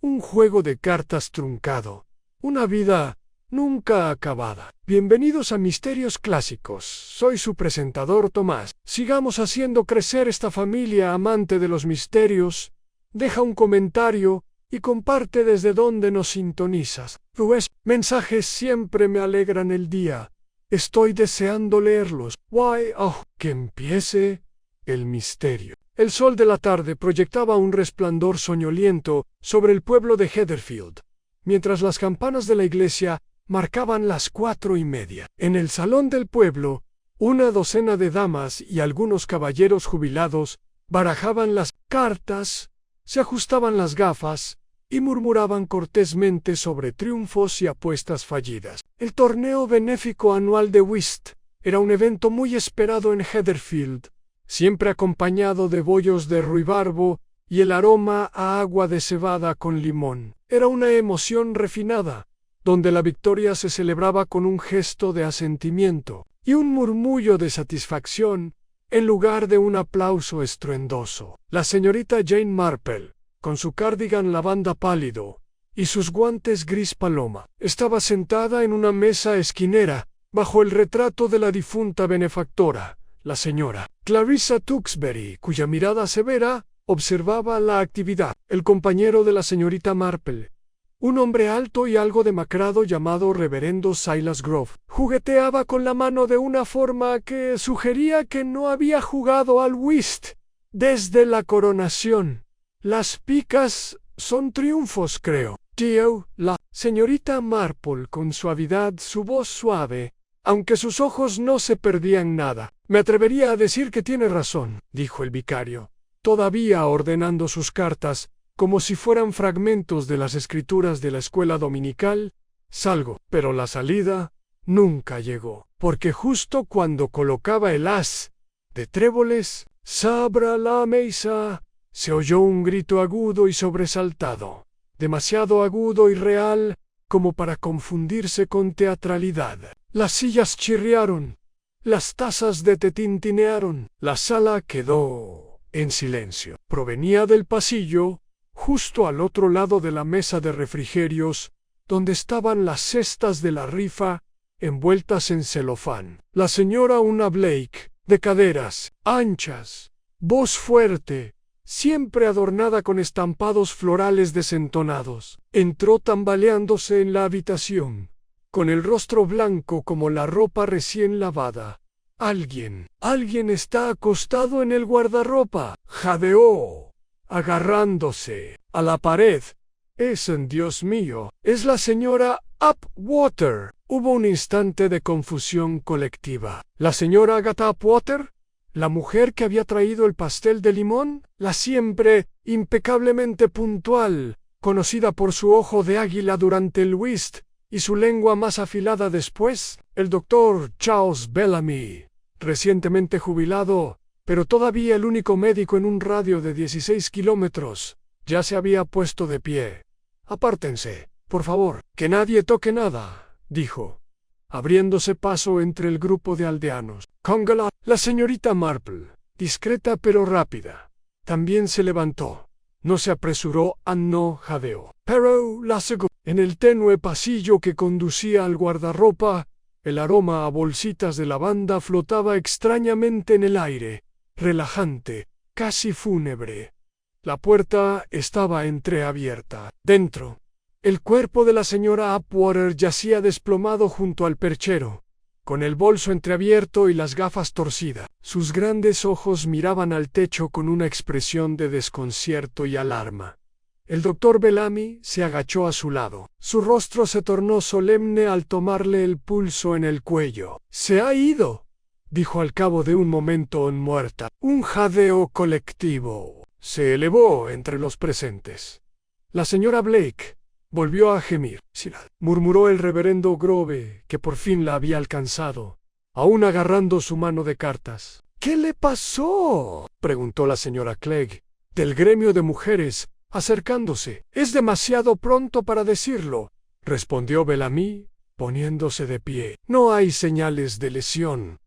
un juego de cartas truncado, una vida nunca acabada. Bienvenidos a Misterios Clásicos. Soy su presentador Tomás. Sigamos haciendo crecer esta familia amante de los misterios. Deja un comentario y comparte desde donde nos sintonizas. Tus mensajes siempre me alegran el día. Estoy deseando leerlos. Que empiece el misterio. El sol de la tarde proyectaba un resplandor soñoliento sobre el pueblo de Heatherfield, mientras las campanas de la iglesia marcaban las 4:30. En el salón del pueblo, una docena de damas y algunos caballeros jubilados barajaban las cartas, se ajustaban las gafas y murmuraban cortésmente sobre triunfos y apuestas fallidas. El torneo benéfico anual de whist era un evento muy esperado en Heatherfield, siempre acompañado de bollos de ruibarbo y el aroma a agua de cebada con limón. Era una emoción refinada, donde la victoria se celebraba con un gesto de asentimiento y un murmullo de satisfacción en lugar de un aplauso estruendoso. La señorita Jane Marple, con su cardigan lavanda pálido y sus guantes gris paloma, estaba sentada en una mesa esquinera bajo el retrato de la difunta benefactora, la señora Clarissa Tewkesbury, cuya mirada severa observaba la actividad. El compañero de la señorita Marple, un hombre alto y algo demacrado llamado Reverendo Silas Grove, jugueteaba con la mano de una forma que sugería que no había jugado al whist desde la coronación. Las picas son triunfos, creo. Tío, la señorita Marple, con suavidad, su voz suave, aunque sus ojos no se perdían nada. Me atrevería a decir que tiene razón, dijo el vicario, todavía ordenando sus cartas, como si fueran fragmentos de las escrituras de la escuela dominical. Salgo, pero la salida nunca llegó, porque justo cuando colocaba el as de tréboles, «Sabra la mesa», se oyó un grito agudo y sobresaltado, demasiado agudo y real como para confundirse con teatralidad. Las sillas chirriaron, las tazas de té tintinearon, la sala quedó en silencio. Provenía del pasillo, justo al otro lado de la mesa de refrigerios, donde estaban las cestas de la rifa envueltas en celofán. La señora Una Blake, de caderas anchas, voz fuerte, siempre adornada con estampados florales desentonados, entró tambaleándose en la habitación, con el rostro blanco como la ropa recién lavada. Alguien está acostado en el guardarropa, jadeó, agarrándose a la pared. Dios mío, es la señora Upwater. Hubo un instante de confusión colectiva. ¿La señora Agatha Upwater? ¿La mujer que había traído el pastel de limón? La siempre impecablemente puntual, conocida por su ojo de águila durante el whist y su lengua más afilada después. El doctor Charles Bellamy, recientemente jubilado, pero todavía el único médico en un radio de 16 kilómetros, ya se había puesto de pie. «Apártense, por favor, que nadie toque nada», dijo, abriéndose paso entre el grupo de aldeanos. Congala, la señorita Marple, discreta pero rápida, también se levantó. No se apresuró, no jadeó. Pero en el tenue pasillo que conducía al guardarropa, el aroma a bolsitas de lavanda flotaba extrañamente en el aire, relajante, casi fúnebre. La puerta estaba entreabierta. Dentro, el cuerpo de la señora Upwater yacía desplomado junto al perchero, con el bolso entreabierto y las gafas torcidas. Sus grandes ojos miraban al techo con una expresión de desconcierto y alarma. El doctor Bellamy se agachó a su lado. Su rostro se tornó solemne al tomarle el pulso en el cuello. «Se ha ido», dijo al cabo de un momento muerta. Un jadeo colectivo se elevó entre los presentes. La señora Blake volvió a gemir. Murmuró el reverendo Grove, que por fin la había alcanzado, aún agarrando su mano de cartas. «¿Qué le pasó?», preguntó la señora Clegg, del gremio de mujeres, acercándose. «Es demasiado pronto para decirlo», respondió Bellamy, poniéndose de pie. «No hay señales de lesión,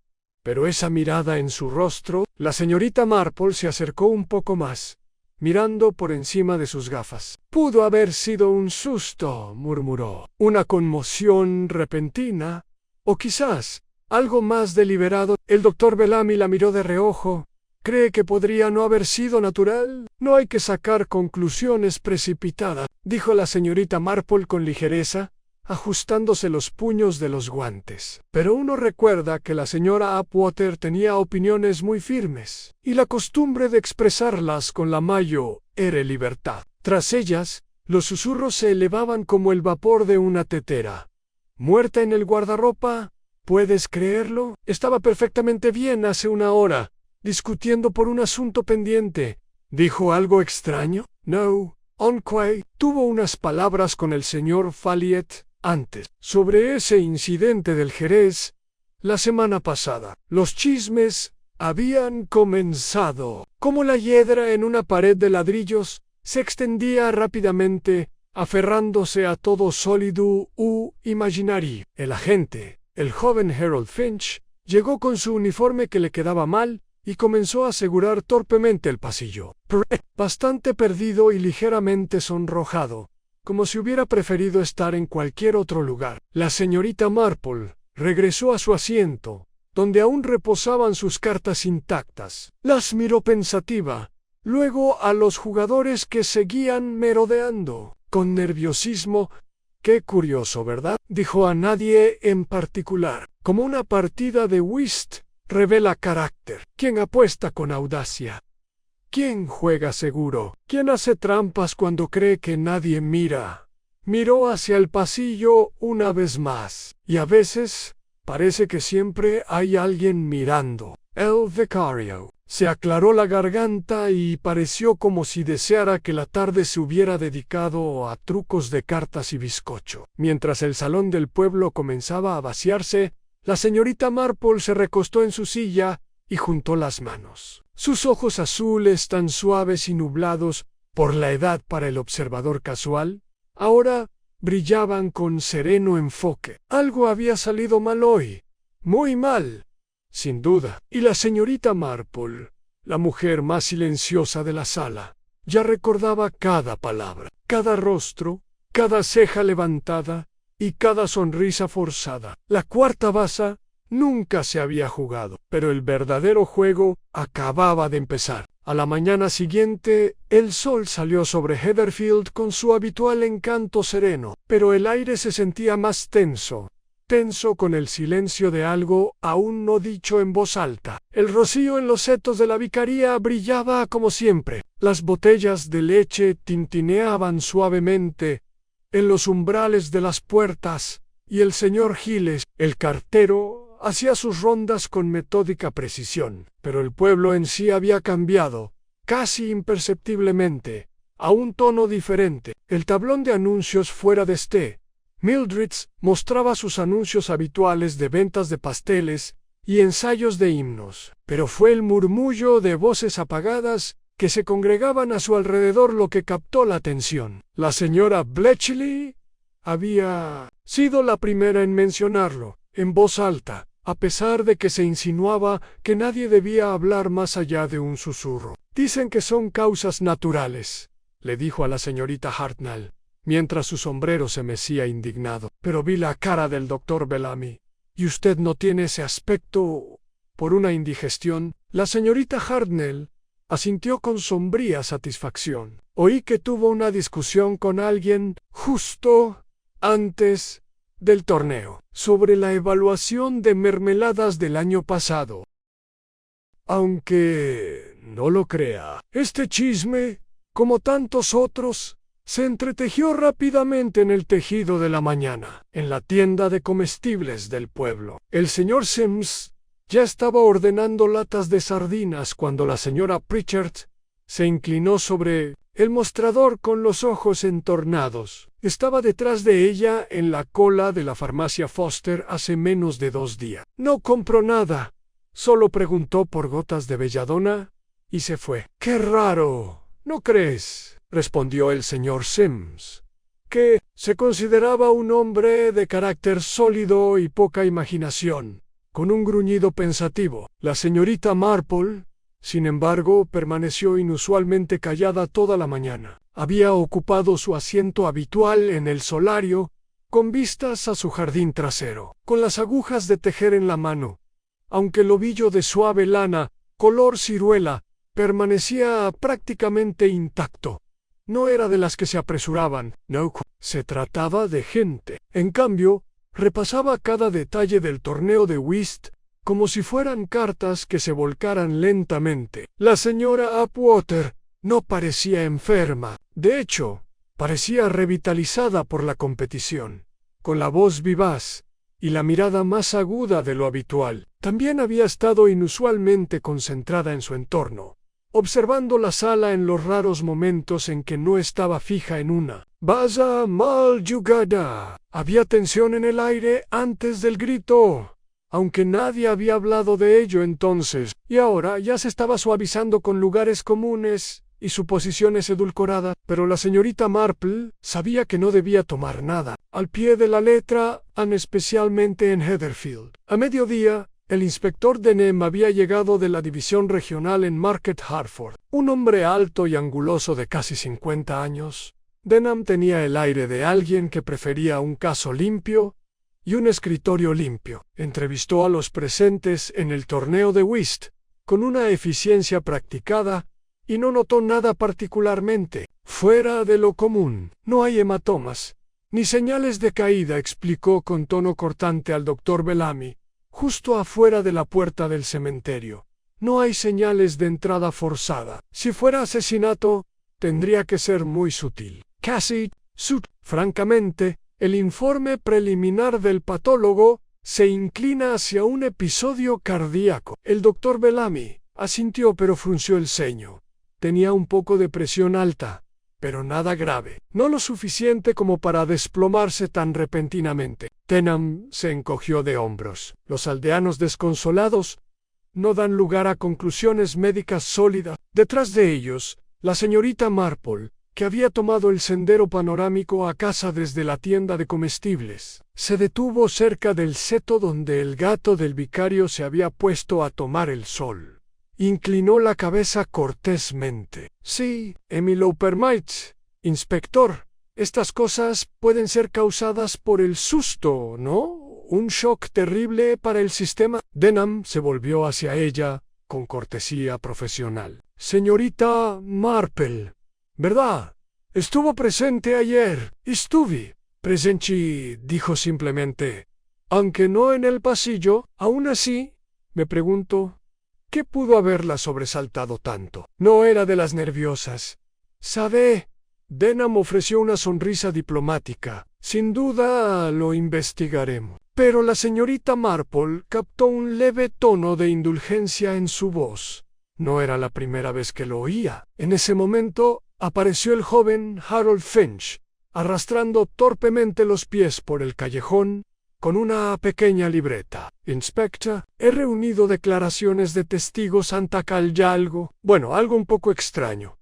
pero esa mirada en su rostro». La señorita Marple se acercó un poco más. mirando por encima de sus gafas. Pudo haber sido un susto, murmuró. Una conmoción repentina, o quizás algo más deliberado. El doctor Bellamy la miró de reojo. ¿Cree que podría no haber sido natural? No hay que sacar conclusiones precipitadas, dijo la señorita Marple con ligereza, ajustándose los puños de los guantes. Pero uno recuerda que la señora Upwater tenía opiniones muy firmes, y la costumbre de expresarlas con la mayor libertad. Tras ellas, los susurros se elevaban como el vapor de una tetera. ¿Muerta en el guardarropa? ¿Puedes creerlo? Estaba perfectamente bien hace una hora, discutiendo por un asunto pendiente. ¿Dijo algo extraño? No. Onquay tuvo unas palabras con el señor Folliot antes, sobre ese incidente del Jerez, la semana pasada. Los chismes habían comenzado. Como la hiedra en una pared de ladrillos, se extendía rápidamente, aferrándose a todo sólido u imaginario. El agente, el joven Harold Finch, llegó con su uniforme que le quedaba mal y comenzó a asegurar torpemente el pasillo. Bastante perdido y ligeramente sonrojado, como si hubiera preferido estar en cualquier otro lugar. La señorita Marple regresó a su asiento, donde aún reposaban sus cartas intactas. Las miró pensativa, luego a los jugadores que seguían merodeando, con nerviosismo. «Qué curioso, ¿verdad?», dijo a nadie en particular. «Como una partida de whist revela carácter. ¿Quién apuesta con audacia? ¿Quién juega seguro? ¿Quién hace trampas cuando cree que nadie mira?». Miró hacia el pasillo una vez más, y a veces parece que siempre hay alguien mirando. El vicario se aclaró la garganta y pareció como si deseara que la tarde se hubiera dedicado a trucos de cartas y bizcocho. Mientras el salón del pueblo comenzaba a vaciarse, la señorita Marple se recostó en su silla y juntó las manos. Sus ojos azules, tan suaves y nublados por la edad para el observador casual, ahora brillaban con sereno enfoque. Algo había salido mal hoy, muy mal, sin duda. Y la señorita Marple, la mujer más silenciosa de la sala, ya recordaba cada palabra, cada rostro, cada ceja levantada y cada sonrisa forzada. La cuarta baza nunca se había jugado, pero el verdadero juego acababa de empezar. A la mañana siguiente, el sol salió sobre Heatherfield con su habitual encanto sereno, pero el aire se sentía más tenso con el silencio de algo aún no dicho en voz alta. El rocío en los setos de la vicaría brillaba como siempre. Las botellas de leche tintineaban suavemente en los umbrales de las puertas, y el señor Giles, el cartero, hacía sus rondas con metódica precisión. Pero el pueblo en sí había cambiado, casi imperceptiblemente, a un tono diferente. El tablón de anuncios fuera de Mildred's mostraba sus anuncios habituales de ventas de pasteles y ensayos de himnos, pero fue el murmullo de voces apagadas que se congregaban a su alrededor lo que captó la atención. La señora Bletchley había sido la primera en mencionarlo, en voz alta, a pesar de que se insinuaba que nadie debía hablar más allá de un susurro. «Dicen que son causas naturales», le dijo a la señorita Hartnell, mientras su sombrero se mecía indignado. «Pero vi la cara del doctor Bellamy, y usted no tiene ese aspecto por una indigestión». La señorita Hartnell asintió con sombría satisfacción. «Oí que tuvo una discusión con alguien justo antes del torneo sobre la evaluación de mermeladas del año pasado. Aunque no lo crea, este chisme, como tantos otros, se entretejió rápidamente en el tejido de la mañana, en la tienda de comestibles del pueblo. El señor Sims ya estaba ordenando latas de sardinas cuando la señora Pritchard se inclinó sobre el mostrador con los ojos entornados. Estaba detrás de ella en la cola de la farmacia Foster hace menos de 2 días. «No compró nada, solo preguntó por gotas de belladona y se fue». «Qué raro, ¿no crees?», respondió el señor Sims, que se consideraba un hombre de carácter sólido y poca imaginación. Con un gruñido pensativo, la señorita Marple Sin embargo, permaneció inusualmente callada toda la mañana. Había ocupado su asiento habitual en el solario, con vistas a su jardín trasero, con las agujas de tejer en la mano. Aunque el ovillo de suave lana, color ciruela, permanecía prácticamente intacto. No era de las que se apresuraban, no, se trataba de gente. En cambio, repasaba cada detalle del torneo de whist como si fueran cartas que se volcaran lentamente. La señora Upwater no parecía enferma. De hecho, parecía revitalizada por la competición. Con la voz vivaz y la mirada más aguda de lo habitual. También había estado inusualmente concentrada en su entorno, observando la sala en los raros momentos en que no estaba fija en una. «Vaya mal jugada». Había tensión en el aire antes del grito, aunque nadie había hablado de ello entonces, y ahora ya se estaba suavizando con lugares comunes y suposiciones edulcoradas, pero la señorita Marple sabía que no debía tomar nada al pie de la letra, especialmente en Heatherfield. A mediodía, el inspector Denham había llegado de la división regional en Market Hartford, un hombre alto y anguloso de casi 50 años. Denham tenía el aire de alguien que prefería un caso limpio y un escritorio limpio. Entrevistó a los presentes en el torneo de whist con una eficiencia practicada y no notó nada particularmente fuera de lo común. No hay hematomas ni señales de caída, explicó con tono cortante al doctor Bellamy, justo afuera de la puerta del cementerio. No hay señales de entrada forzada. Si fuera asesinato, tendría que ser muy sutil. Casi sutil. Francamente, el informe preliminar del patólogo se inclina hacia un episodio cardíaco. El doctor Bellamy asintió, pero frunció el ceño. Tenía un poco de presión alta, pero nada grave. No lo suficiente como para desplomarse tan repentinamente. Denham se encogió de hombros. Los aldeanos desconsolados no dan lugar a conclusiones médicas sólidas. Detrás de ellos, la señorita Marple, que había tomado el sendero panorámico a casa desde la tienda de comestibles, se detuvo cerca del seto donde el gato del vicario se había puesto a tomar el sol. Inclinó la cabeza cortésmente. «Sí, Emily Permite, inspector, estas cosas pueden ser causadas por el susto, ¿no? Un shock terrible para el sistema». Denham se volvió hacia ella con cortesía profesional. «Señorita Marple, ¿verdad? Estuvo presente ayer». «Estuve presente», dijo simplemente. «Aunque no en el pasillo, aún así, me pregunto, ¿qué pudo haberla sobresaltado tanto? No era de las nerviosas. ¿Sabe?» Denham ofreció una sonrisa diplomática. «Sin duda lo investigaremos». Pero la señorita Marple captó un leve tono de indulgencia en su voz. No era la primera vez que lo oía. En ese momento apareció el joven Harold Finch, arrastrando torpemente los pies por el callejón, con una pequeña libreta. «Inspector, he reunido declaraciones de testigos ante algo. Bueno, algo un poco extraño».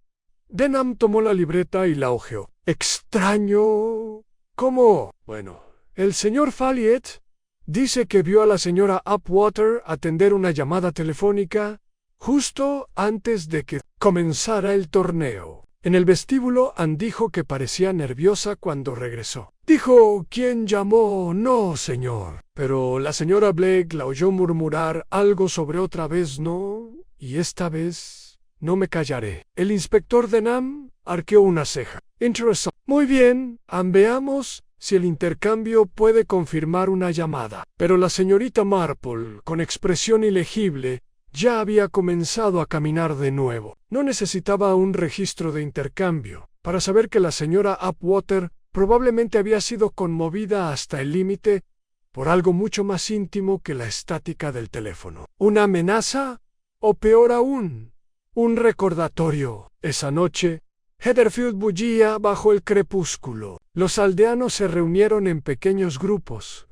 Denham tomó la libreta y la hojeó. «¿Extraño? ¿Cómo?» «Bueno, el señor Folliot dice que vio a la señora Upwater atender una llamada telefónica justo antes de que comenzara el torneo. En el vestíbulo Ann dijo que parecía nerviosa cuando regresó. Dijo, ¿quién llamó? No, señor. Pero la señora Blake la oyó murmurar algo sobre otra vez no, y esta vez no me callaré». El inspector Denham arqueó una ceja. «Interesante. Muy bien, veamos si el intercambio puede confirmar una llamada». Pero la señorita Marple, con expresión ilegible, ya había comenzado a caminar de nuevo. No necesitaba un registro de intercambio para saber que la señora Upwater probablemente había sido conmovida hasta el límite por algo mucho más íntimo que la estática del teléfono. ¿Una amenaza? ¿O peor aún, un recordatorio? Esa noche, Heatherfield bullía bajo el crepúsculo. Los aldeanos se reunieron en pequeños grupos,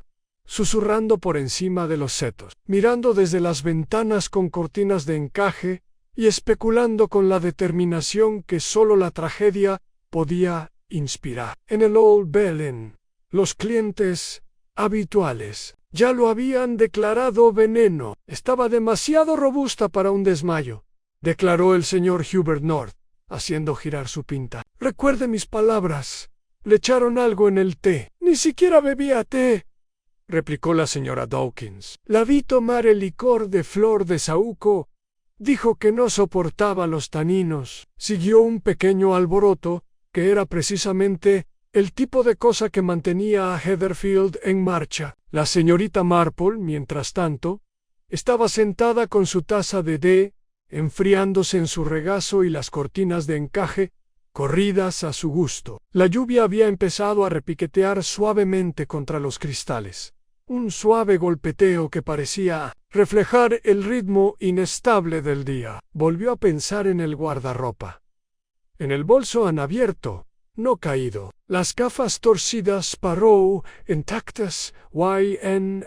susurrando por encima de los setos, mirando desde las ventanas con cortinas de encaje y especulando con la determinación que sólo la tragedia podía inspirar. En el Old Bell Inn, los clientes habituales ya lo habían declarado veneno. Estaba demasiado robusta para un desmayo. declaró el señor Hubert North, haciendo girar su pinta. Recuerde mis palabras. Le echaron algo en el té. Ni siquiera bebía té, replicó la señora Dawkins. La vi tomar el licor de flor de saúco. Dijo que no soportaba los taninos. Siguió un pequeño alboroto, que era precisamente el tipo de cosa que mantenía a Heatherfield en marcha. La señorita Marple, mientras tanto, estaba sentada con su taza de té, enfriándose en su regazo y las cortinas de encaje, corridas a su gusto. La lluvia había empezado a repiquetear suavemente contra los cristales. Un suave golpeteo que parecía reflejar el ritmo inestable del día. Volvió a pensar en el guardarropa. En el bolso han abierto, no caído. Las gafas torcidas Parrow, intactas,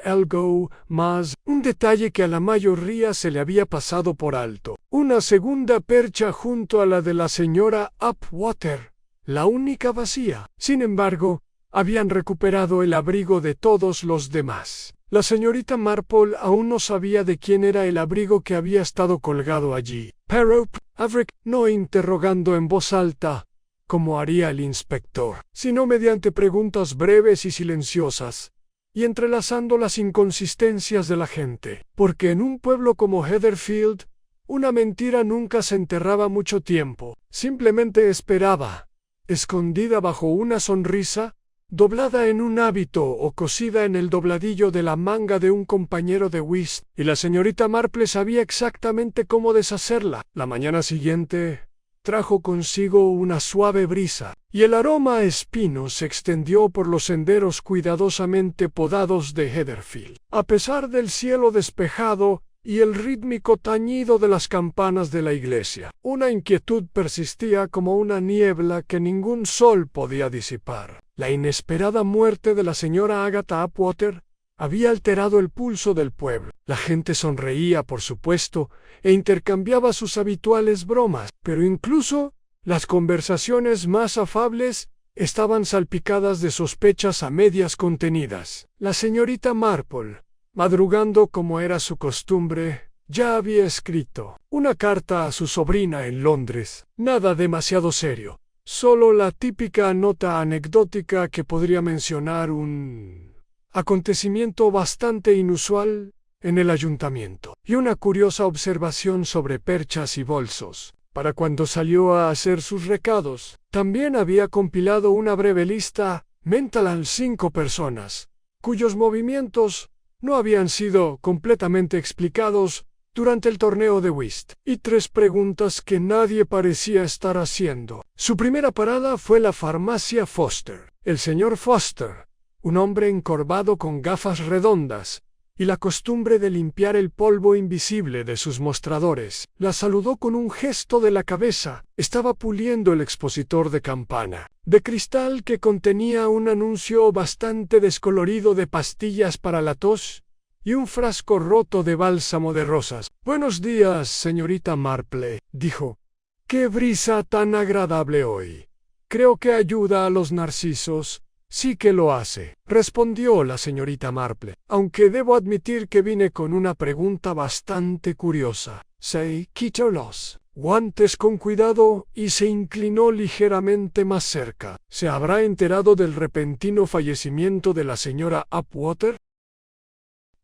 algo más, un detalle que a la mayoría se le había pasado por alto. Una segunda percha junto a la de la señora Upwater, la única vacía. Sin embargo, habían recuperado el abrigo de todos los demás. La señorita Marple aún no sabía de quién era el abrigo que había estado colgado allí. Pero Averick, no interrogando en voz alta, como haría el inspector, sino mediante preguntas breves y silenciosas, y entrelazando las inconsistencias de la gente, porque en un pueblo como Heatherfield, una mentira nunca se enterraba mucho tiempo, simplemente esperaba, escondida bajo una sonrisa, doblada en un hábito o cosida en el dobladillo de la manga de un compañero de whist, y la señorita Marple sabía exactamente cómo deshacerla. La mañana siguiente trajo consigo una suave brisa, y el aroma a espino se extendió por los senderos cuidadosamente podados de Heatherfield. A pesar del cielo despejado y el rítmico tañido de las campanas de la iglesia, una inquietud persistía como una niebla que ningún sol podía disipar. La inesperada muerte de la señora Agatha Upwater había alterado el pulso del pueblo. La gente sonreía, por supuesto, e intercambiaba sus habituales bromas, pero incluso las conversaciones más afables estaban salpicadas de sospechas a medias contenidas. La señorita Marple, madrugando como era su costumbre, ya había escrito una carta a su sobrina en Londres. Nada demasiado serio, solo la típica nota anecdótica que podría mencionar un acontecimiento bastante inusual en el ayuntamiento, y una curiosa observación sobre perchas y bolsos. Para cuando salió a hacer sus recados, también había compilado una breve lista mental a 5 personas, cuyos movimientos no habían sido completamente explicados durante el torneo de whist, y 3 preguntas que nadie parecía estar haciendo. Su primera parada fue la farmacia Foster. El señor Foster, un hombre encorvado con gafas redondas, y la costumbre de limpiar el polvo invisible de sus mostradores, la saludó con un gesto de la cabeza. Estaba puliendo el expositor de campana, de cristal que contenía un anuncio bastante descolorido de pastillas para la tos y un frasco roto de bálsamo de rosas. «Buenos días, señorita Marple», dijo. «Qué brisa tan agradable hoy. Creo que ayuda a los narcisos». «Sí que lo hace», respondió la señorita Marple, «aunque debo admitir que vine con una pregunta bastante curiosa». Se quitó los guantes con cuidado y se inclinó ligeramente más cerca. ¿Se habrá enterado del repentino fallecimiento de la señora Upwater?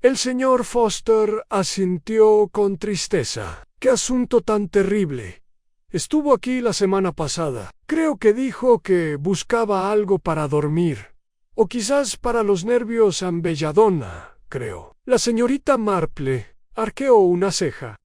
El señor Foster asintió con tristeza. «¡Qué asunto tan terrible! Estuvo aquí la semana pasada. Creo que dijo que buscaba algo para dormir. O quizás para los nervios en Belladonna, creo». La señorita Marple arqueó una ceja.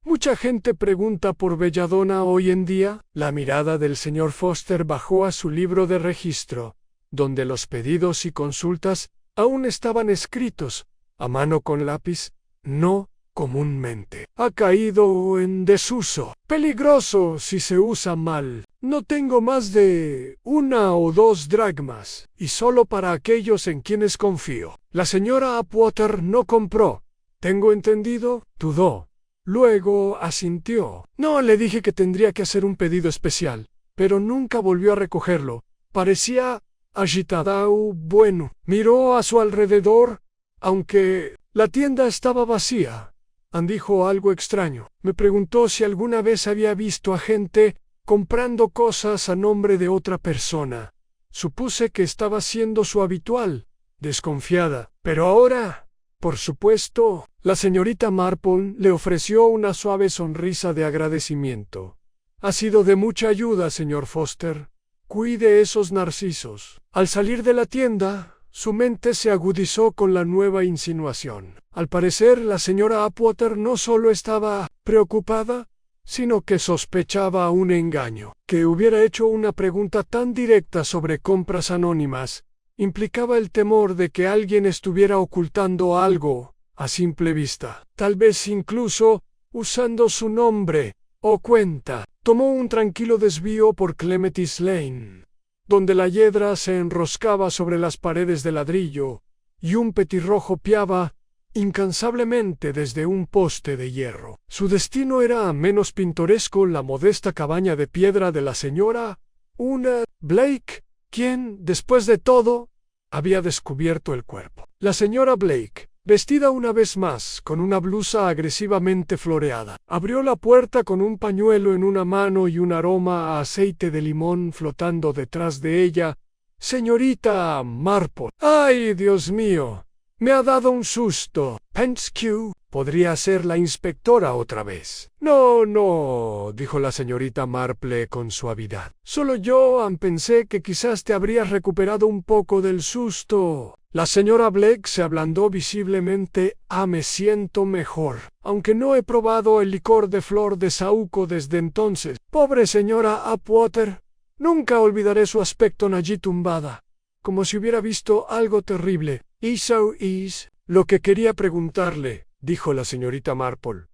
Mucha gente pregunta por Belladonna hoy en día». La mirada del señor Foster bajó a su libro de registro, donde los pedidos y consultas aún estaban escritos, a mano con lápiz. «No comúnmente. Ha caído en desuso. Peligroso si se usa mal. No tengo más de 1 o 2 dracmas, y solo para aquellos en quienes confío». La señora Upwater no compró. «¿Tengo entendido?». Dudó. Luego asintió. «No, le dije que tendría que hacer un pedido especial, pero nunca volvió a recogerlo. Parecía agitada». Bueno, miró a su alrededor, aunque la tienda estaba vacía. dijo algo extraño. Me preguntó si alguna vez había visto a gente comprando cosas a nombre de otra persona. Supuse que estaba siendo su habitual, desconfiada. Pero ahora, por supuesto, la señorita Marple le ofreció una suave sonrisa de agradecimiento. Ha sido de mucha ayuda, señor Foster. Cuide esos narcisos. Al salir de la tienda, su mente se agudizó con la nueva insinuación. Al parecer, la señora Atwater no solo estaba preocupada, sino que sospechaba un engaño. Que hubiera hecho una pregunta tan directa sobre compras anónimas implicaba el temor de que alguien estuviera ocultando algo a simple vista, tal vez incluso usando su nombre o cuenta. Tomó un tranquilo desvío por Clematis Lane, donde la hiedra se enroscaba sobre las paredes de ladrillo y un petirrojo piaba incansablemente desde un poste de hierro. Su destino era menos pintoresco, la modesta cabaña de piedra de la señora una Blake, quien, después de todo, había descubierto el cuerpo. La señora Blake, vestida una vez más con una blusa agresivamente floreada, abrió la puerta con un pañuelo en una mano y un aroma a aceite de limón flotando detrás de ella. «Señorita Marple». «¡Ay, Dios mío! Me ha dado un susto. Penske podría ser la inspectora otra vez». «No, no», dijo la señorita Marple con suavidad. «Solo yo pensé que quizás te habrías recuperado un poco del susto». La señora Blake se ablandó visiblemente. «Me siento mejor, aunque no he probado el licor de flor de saúco desde entonces». «Pobre señora Atwater. Nunca olvidaré su aspecto allí tumbada, como si hubiera visto algo terrible». «Eso es lo que quería preguntarle», dijo la señorita Marple,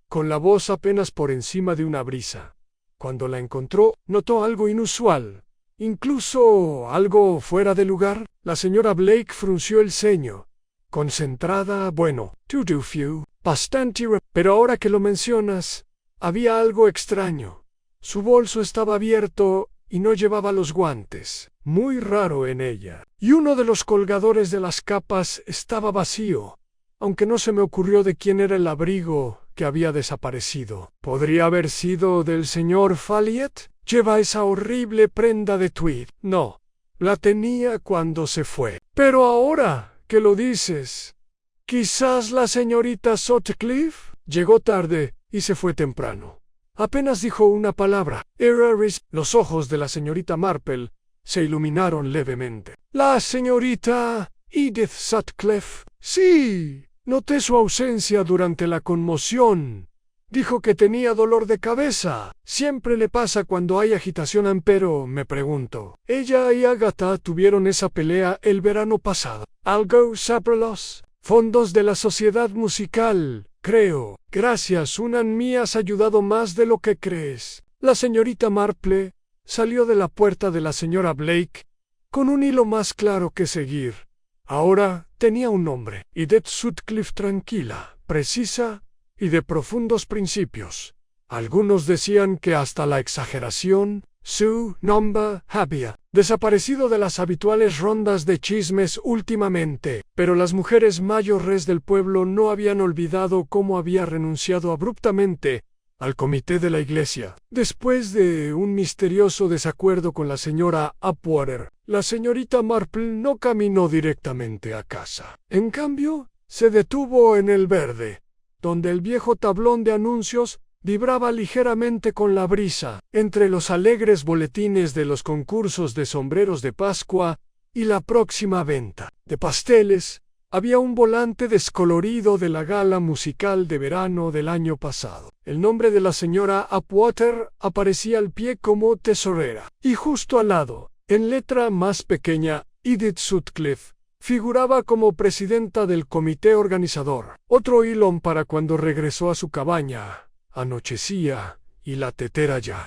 con la voz apenas por encima de una brisa. Cuando la encontró, notó algo inusual, incluso algo fuera de lugar. La señora Blake frunció el ceño, concentrada. «Bueno, to do few, bastante, pero ahora que lo mencionas, había algo extraño. Su bolso estaba abierto y no llevaba los guantes, muy raro en ella, y uno de los colgadores de las capas estaba vacío, aunque no se me ocurrió de quién era el abrigo que había desaparecido. ¿Podría haber sido del señor Folliot? Lleva esa horrible prenda de tweed». «No, la tenía cuando se fue. Pero ahora que lo dices, quizás la señorita Sutcliffe llegó tarde y se fue temprano». Apenas dijo una palabra. Los ojos de la señorita Marple se iluminaron levemente. «¿La señorita Edith Sutcliffe?» «Sí, noté su ausencia durante la conmoción. Dijo que tenía dolor de cabeza. Siempre le pasa cuando hay agitación, pero me pregunto. Ella y Agatha tuvieron esa pelea el verano pasado. Algo sobre los fondos de la sociedad musical, creo. Gracias, me has ayudado más de lo que crees». La señorita Marple salió de la puerta de la señora Blake con un hilo más claro que seguir. Ahora tenía un nombre: Edith Sutcliffe, tranquila, precisa y de profundos principios. Algunos decían que hasta la exageración. Su nombre había desaparecido de las habituales rondas de chismes últimamente, pero las mujeres mayores del pueblo no habían olvidado cómo había renunciado abruptamente al comité de la iglesia. Después de un misterioso desacuerdo con la señora Atwater, la señorita Marple no caminó directamente a casa. En cambio, se detuvo en el verde, donde el viejo tablón de anuncios vibraba ligeramente con la brisa. Entre los alegres boletines de los concursos de sombreros de Pascua y la próxima venta de pasteles, había un volante descolorido de la gala musical de verano del año pasado. El nombre de la señora Atwater aparecía al pie como tesorera, y justo al lado, en letra más pequeña, Edith Sutcliffe figuraba como presidenta del comité organizador. Otro hilón para cuando regresó a su cabaña. Anochecía y la tetera ya.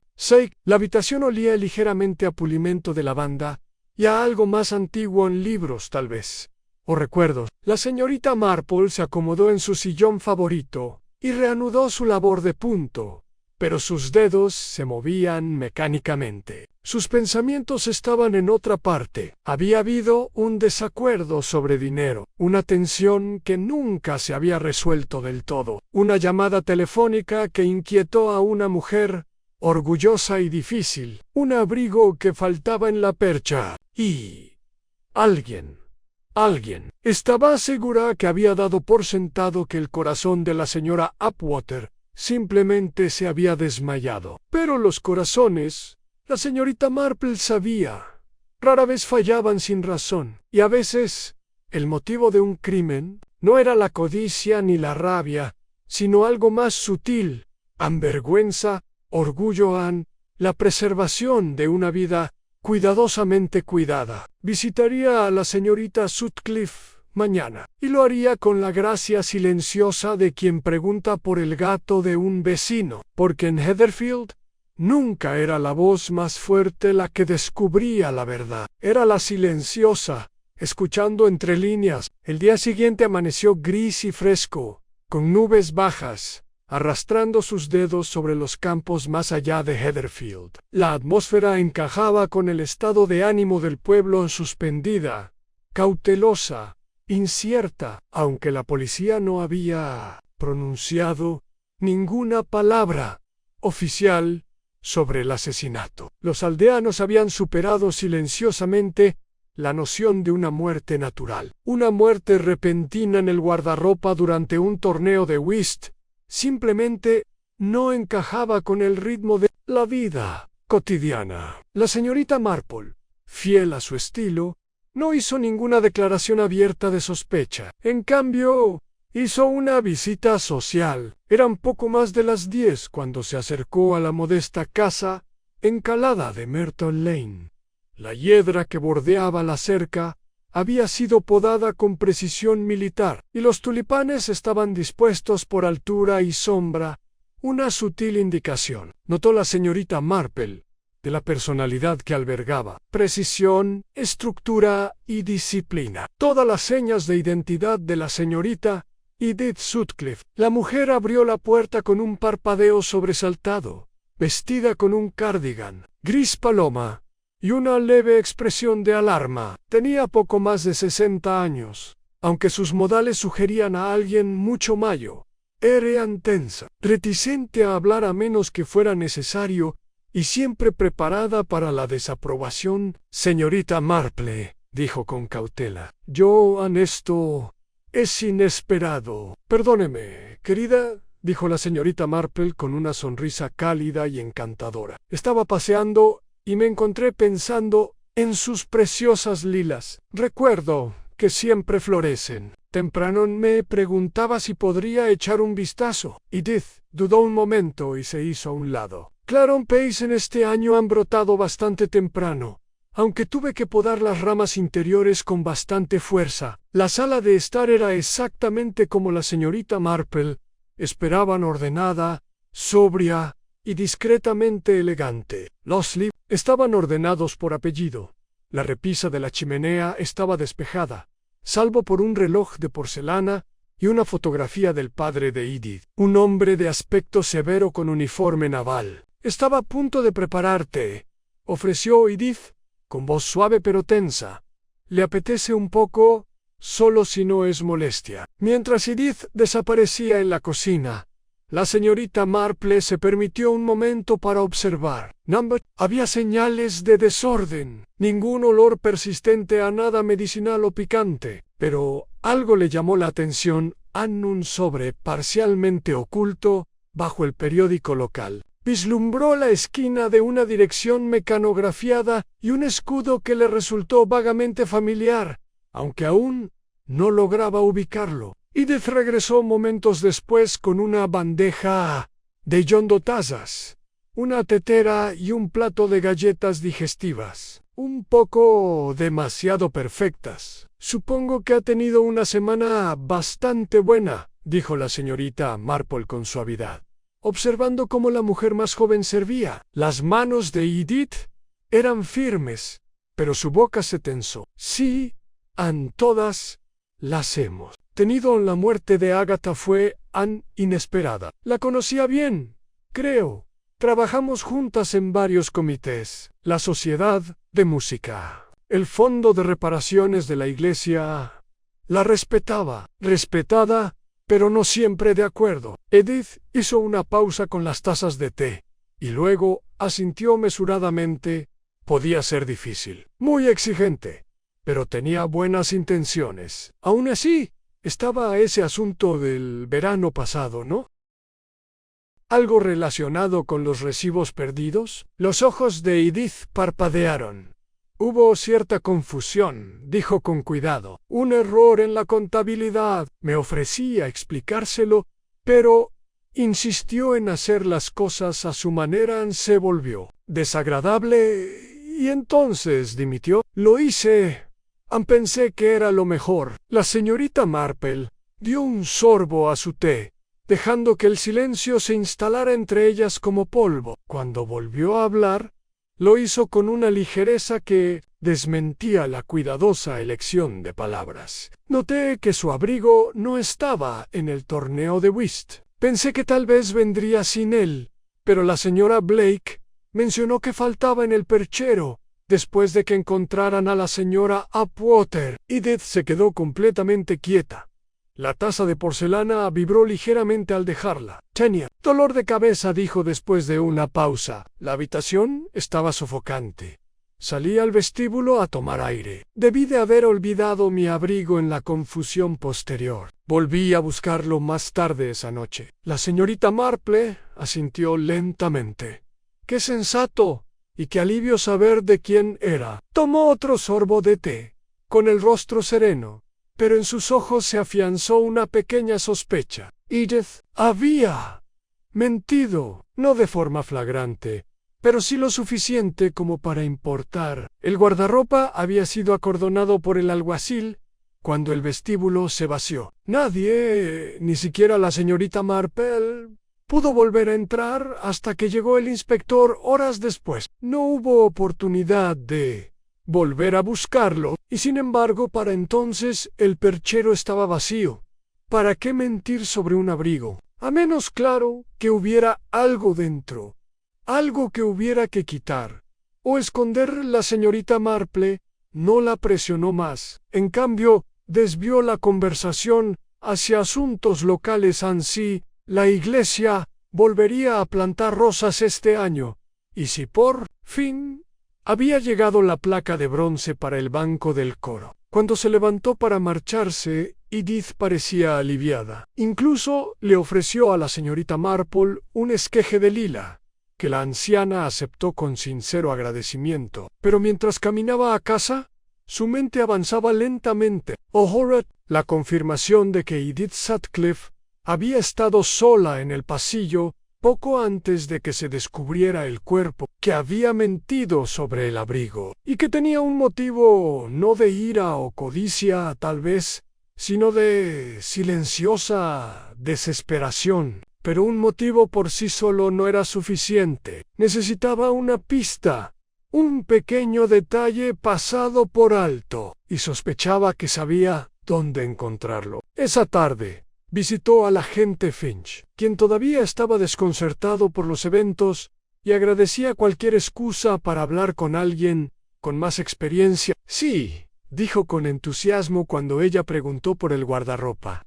La habitación olía ligeramente a pulimento de lavanda y a algo más antiguo, en libros tal vez, o recuerdos. La señorita Marple se acomodó en su sillón favorito y reanudó su labor de punto, pero sus dedos se movían mecánicamente. Sus pensamientos estaban en otra parte. Había habido un desacuerdo sobre dinero, una tensión que nunca se había resuelto del todo, una llamada telefónica que inquietó a una mujer orgullosa y difícil, un abrigo que faltaba en la percha, y alguien estaba segura que había dado por sentado que el corazón de la señora Upwater simplemente se había desmayado. Pero los corazones, la señorita Marple sabía, rara vez fallaban sin razón, y a veces el motivo de un crimen no era la codicia ni la rabia, sino algo más sutil, vergüenza, orgullo, la preservación de una vida cuidadosamente cuidada. Visitaría a la señorita Sutcliffe mañana, y lo haría con la gracia silenciosa de quien pregunta por el gato de un vecino, porque en Heatherfield nunca era la voz más fuerte la que descubría la verdad, era la silenciosa, escuchando entre líneas. El día siguiente amaneció gris y fresco, con nubes bajas, arrastrando sus dedos sobre los campos más allá de Heatherfield. La atmósfera encajaba con el estado de ánimo del pueblo, suspendida, cautelosa, incierta, aunque la policía no había pronunciado ninguna palabra oficial sobre el asesinato. Los aldeanos habían superado silenciosamente la noción de una muerte natural. Una muerte repentina en el guardarropa durante un torneo de whist simplemente no encajaba con el ritmo de la vida cotidiana. La señorita Marple, fiel a su estilo, no hizo ninguna declaración abierta de sospecha. En cambio, hizo una visita social. Eran poco más de las 10 cuando se acercó a la modesta casa encalada de Merton Lane. La hiedra que bordeaba la cerca había sido podada con precisión militar, y los tulipanes estaban dispuestos por altura y sombra, una sutil indicación, notó la señorita Marple, de la personalidad que albergaba: precisión, estructura y disciplina. Todas las señas de identidad de la señorita Edith Sutcliffe. La mujer abrió la puerta con un parpadeo sobresaltado, vestida con un cardigan gris paloma y una leve expresión de alarma. Tenía poco más de 60 años, aunque sus modales sugerían a alguien mucho mayor. Era tensa, reticente a hablar a menos que fuera necesario, y siempre preparada para la desaprobación. Señorita Marple, dijo con cautela, esto es inesperado. Perdóneme, querida, dijo la señorita Marple con una sonrisa cálida y encantadora. Estaba paseando y me encontré pensando en sus preciosas lilas. Recuerdo que siempre florecen. Temprano me preguntaba si podría echar un vistazo. Edith dudó un momento y se hizo a un lado. Claron Place en este año han brotado bastante temprano, aunque tuve que podar las ramas interiores con bastante fuerza. La sala de estar era exactamente como la señorita Marple esperaban, ordenada, sobria y discretamente elegante. Los libros estaban ordenados por apellido. La repisa de la chimenea estaba despejada, salvo por un reloj de porcelana y una fotografía del padre de Edith, un hombre de aspecto severo con uniforme naval. Estaba a punto de prepararte, ofreció Edith, con voz suave pero tensa. ¿Le apetece un poco? Solo si no es molestia. Mientras Edith desaparecía en la cocina, la señorita Marple se permitió un momento para observar. Había señales de desorden, ningún olor persistente a nada medicinal o picante, pero algo le llamó la atención: un sobre parcialmente oculto bajo el periódico local. Vislumbró la esquina de una dirección mecanografiada y un escudo que le resultó vagamente familiar, aunque aún no lograba ubicarlo. Edith regresó momentos después con una bandeja de tazas, una tetera y un plato de galletas digestivas, un poco demasiado perfectas. Supongo que ha tenido una semana bastante buena, dijo la señorita Marple con suavidad, observando cómo la mujer más joven servía. Las manos de Edith eran firmes, pero su boca se tensó. Sí, todas las hemos tenido. La muerte de Agatha fue inesperada. La conocía bien, creo. Trabajamos juntas en varios comités. La Sociedad de Música, el Fondo de Reparaciones de la Iglesia. La respetaba, respetada, pero no siempre de acuerdo. Edith hizo una pausa con las tazas de té, y luego asintió mesuradamente. Podía ser difícil, muy exigente, pero tenía buenas intenciones. Aún así, estaba ese asunto del verano pasado, ¿no? ¿Algo relacionado con los recibos perdidos? Los ojos de Edith parpadearon. Hubo cierta confusión, dijo con cuidado. Un error en la contabilidad. Me ofrecí a explicárselo, pero insistió en hacer las cosas a su manera. Se volvió desagradable y entonces dimitió. Lo hice. Pensé que era lo mejor. La señorita Marple dio un sorbo a su té, dejando que el silencio se instalara entre ellas como polvo. Cuando volvió a hablar, lo hizo con una ligereza que desmentía la cuidadosa elección de palabras. Noté que su abrigo no estaba en el torneo de whist. Pensé que tal vez vendría sin él, pero la señora Blake mencionó que faltaba en el perchero, después de que encontraran a la señora Upwater. Edith se quedó completamente quieta. La taza de porcelana vibró ligeramente al dejarla. Tenía dolor de cabeza, dijo después de una pausa. La habitación estaba sofocante. Salí al vestíbulo a tomar aire. Debí de haber olvidado mi abrigo en la confusión posterior. Volví a buscarlo más tarde esa noche. La señorita Marple asintió lentamente. ¡Qué sensato! Y qué alivio saber de quién era. Tomó otro sorbo de té, con el rostro sereno, pero en sus ojos se afianzó una pequeña sospecha. Edith había mentido, no de forma flagrante, pero sí lo suficiente como para importar. El guardarropa había sido acordonado por el alguacil cuando el vestíbulo se vació. Nadie, ni siquiera la señorita Marple, pudo volver a entrar hasta que llegó el inspector horas después. No hubo oportunidad de volver a buscarlo, y sin embargo para entonces el perchero estaba vacío. ¿Para qué mentir sobre un abrigo? A menos, claro, que hubiera algo dentro, algo que hubiera que quitar o esconder. La señorita Marple no la presionó más. En cambio, desvió la conversación hacia asuntos locales. Ansí, la iglesia volvería a plantar rosas este año, y si por fin había llegado la placa de bronce para el banco del coro. Cuando se levantó para marcharse, Edith parecía aliviada. Incluso le ofreció a la señorita Marple un esqueje de lila, que la anciana aceptó con sincero agradecimiento. Pero mientras caminaba a casa, su mente avanzaba lentamente. O'Hara, la confirmación de que Edith Sutcliffe había estado sola en el pasillo poco antes de que se descubriera el cuerpo, que había mentido sobre el abrigo, y que tenía un motivo no de ira o codicia tal vez, sino de silenciosa desesperación. Pero un motivo por sí solo no era suficiente. Necesitaba una pista, un pequeño detalle pasado por alto, y sospechaba que sabía dónde encontrarlo. Esa tarde visitó al agente Finch, quien todavía estaba desconcertado por los eventos y agradecía cualquier excusa para hablar con alguien con más experiencia. Sí, dijo con entusiasmo cuando ella preguntó por el guardarropa.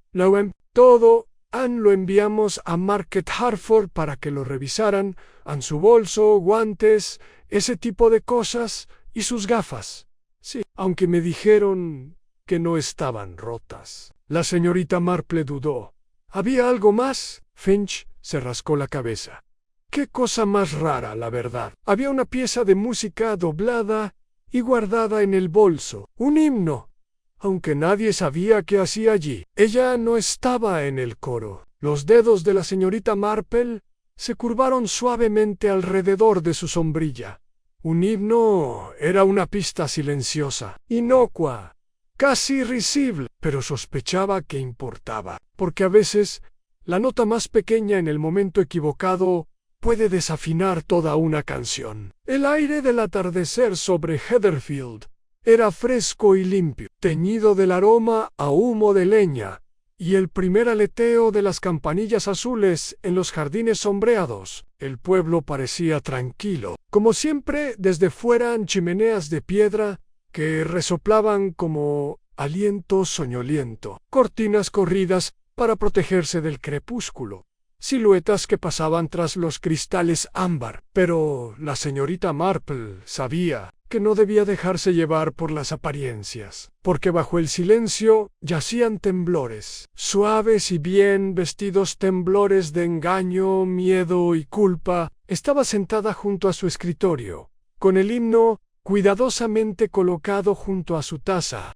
Todo lo enviamos a Market Hartford para que lo revisaran, su bolso, guantes, ese tipo de cosas, y sus gafas. Sí, aunque me dijeron que no estaban rotas. La señorita Marple dudó. ¿Había algo más? Finch se rascó la cabeza. Qué cosa más rara, la verdad. Había una pieza de música doblada y guardada en el bolso. Un himno, aunque nadie sabía qué hacía allí. Ella no estaba en el coro. Los dedos de la señorita Marple se curvaron suavemente alrededor de su sombrilla. Un himno era una pista silenciosa, inocua, casi risible, pero sospechaba que importaba, porque a veces la nota más pequeña en el momento equivocado puede desafinar toda una canción. El aire del atardecer sobre Heatherfield era fresco y limpio, teñido del aroma a humo de leña y el primer aleteo de las campanillas azules en los jardines sombreados. El pueblo parecía tranquilo. Como siempre, desde fuera chimeneas de piedra que resoplaban como aliento soñoliento. Cortinas corridas para protegerse del crepúsculo. Siluetas que pasaban tras los cristales ámbar. Pero la señorita Marple sabía que no debía dejarse llevar por las apariencias, porque bajo el silencio yacían temblores, suaves y bien vestidos temblores de engaño, miedo y culpa. Estaba sentada junto a su escritorio, con el himno cuidadosamente colocado junto a su taza,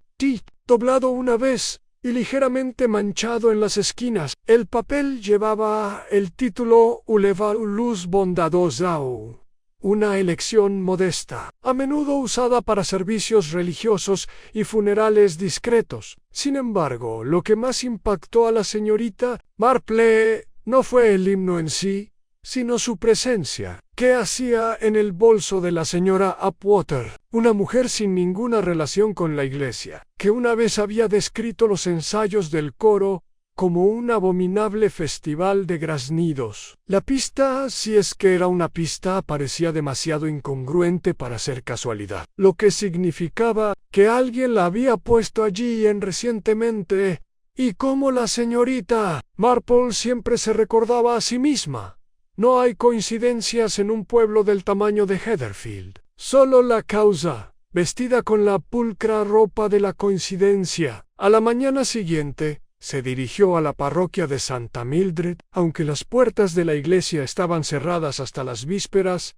doblado una vez y ligeramente manchado en las esquinas. El papel llevaba el título Uleva Luz Bondadosau, una elección modesta, a menudo usada para servicios religiosos y funerales discretos. Sin embargo, lo que más impactó a la señorita Marple no fue el himno en sí, sino su presencia. ¿Qué hacía en el bolso de la señora Upwater, una mujer sin ninguna relación con la iglesia, que una vez había descrito los ensayos del coro como un abominable festival de graznidos? La pista, si es que era una pista, parecía demasiado incongruente para ser casualidad, lo que significaba que alguien la había puesto allí recientemente, y como la señorita Marple siempre se recordaba a sí misma. No hay coincidencias en un pueblo del tamaño de Heatherfield. Solo la causa, vestida con la pulcra ropa de la coincidencia. A la mañana siguiente, se dirigió a la parroquia de Santa Mildred. Aunque las puertas de la iglesia estaban cerradas hasta las vísperas,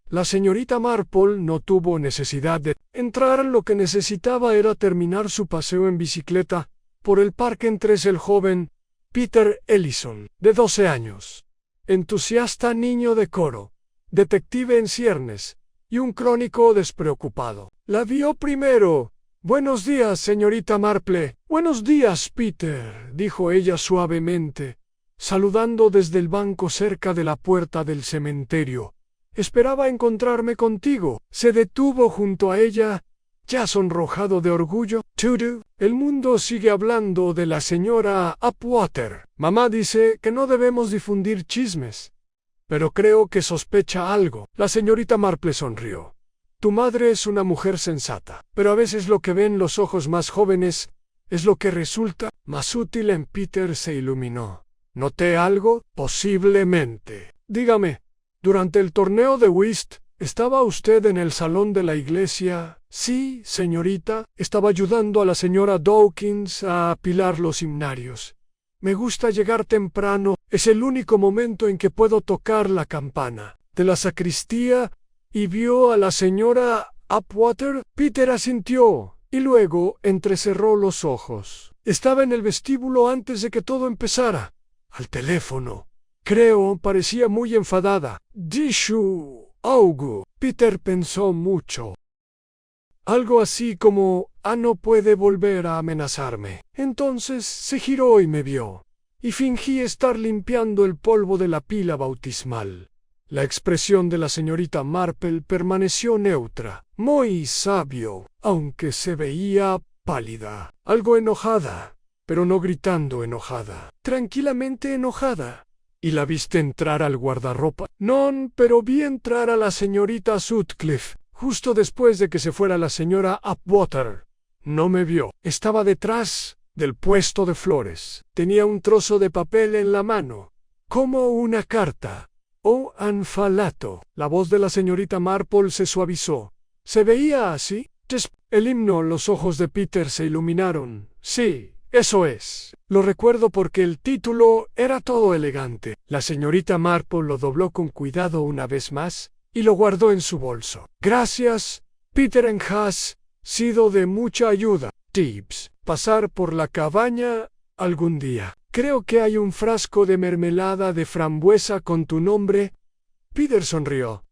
la señorita Marple no tuvo necesidad de entrar. Lo que necesitaba era terminar su paseo en bicicleta por el parque entre el joven Peter Ellison, de 12 años. Entusiasta niño de coro, detective en ciernes y un crónico despreocupado. La vio primero. «Buenos días, señorita Marple». «Buenos días, Peter», dijo ella suavemente, saludando desde el banco cerca de la puerta del cementerio. «Esperaba encontrarme contigo». Se detuvo junto a ella, ya sonrojado de orgullo. «Tudu, el mundo sigue hablando de la señora Upwater. Mamá dice que no debemos difundir chismes, pero creo que sospecha algo». La señorita Marple sonrió. «Tu madre es una mujer sensata, pero a veces lo que ven los ojos más jóvenes es lo que resulta más útil». En Peter se iluminó. «¿Noté algo?» «Posiblemente». «Dígame, durante el torneo de whist, ¿estaba usted en el salón de la iglesia?» «Sí, señorita. Estaba ayudando a la señora Dawkins a apilar los himnarios. Me gusta llegar temprano. Es el único momento en que puedo tocar la campana de la sacristía». «¿Y vio a la señora Upwater?» Peter asintió, y luego entrecerró los ojos. «Estaba en el vestíbulo antes de que todo empezara. Al teléfono. Creo, parecía muy enfadada». «Dishu augu». Peter pensó mucho. Algo así como, no puede volver a amenazarme». Entonces se giró y me vio, y fingí estar limpiando el polvo de la pila bautismal. La expresión de la señorita Marple permaneció neutra. Muy sabio, aunque se veía pálida, algo enojada, pero no gritando enojada, tranquilamente enojada. «¿Y la viste entrar al guardarropa?» «No, pero vi entrar a la señorita Sutcliffe justo después de que se fuera la señora Upwater». «No me vio. Estaba detrás del puesto de flores. Tenía un trozo de papel en la mano, como una carta». «Oh, anfalato». La voz de la señorita Marple se suavizó. «¿Se veía así?» El himno, los ojos de Peter se iluminaron. «Sí, eso es. Lo recuerdo porque el título era todo elegante». La señorita Marple lo dobló con cuidado una vez más y lo guardó en su bolso. «Gracias, Peter. Has sido de mucha ayuda. Tibbs, pasar por la cabaña algún día. Creo que hay un frasco de mermelada de frambuesa con tu nombre». Peter sonrió.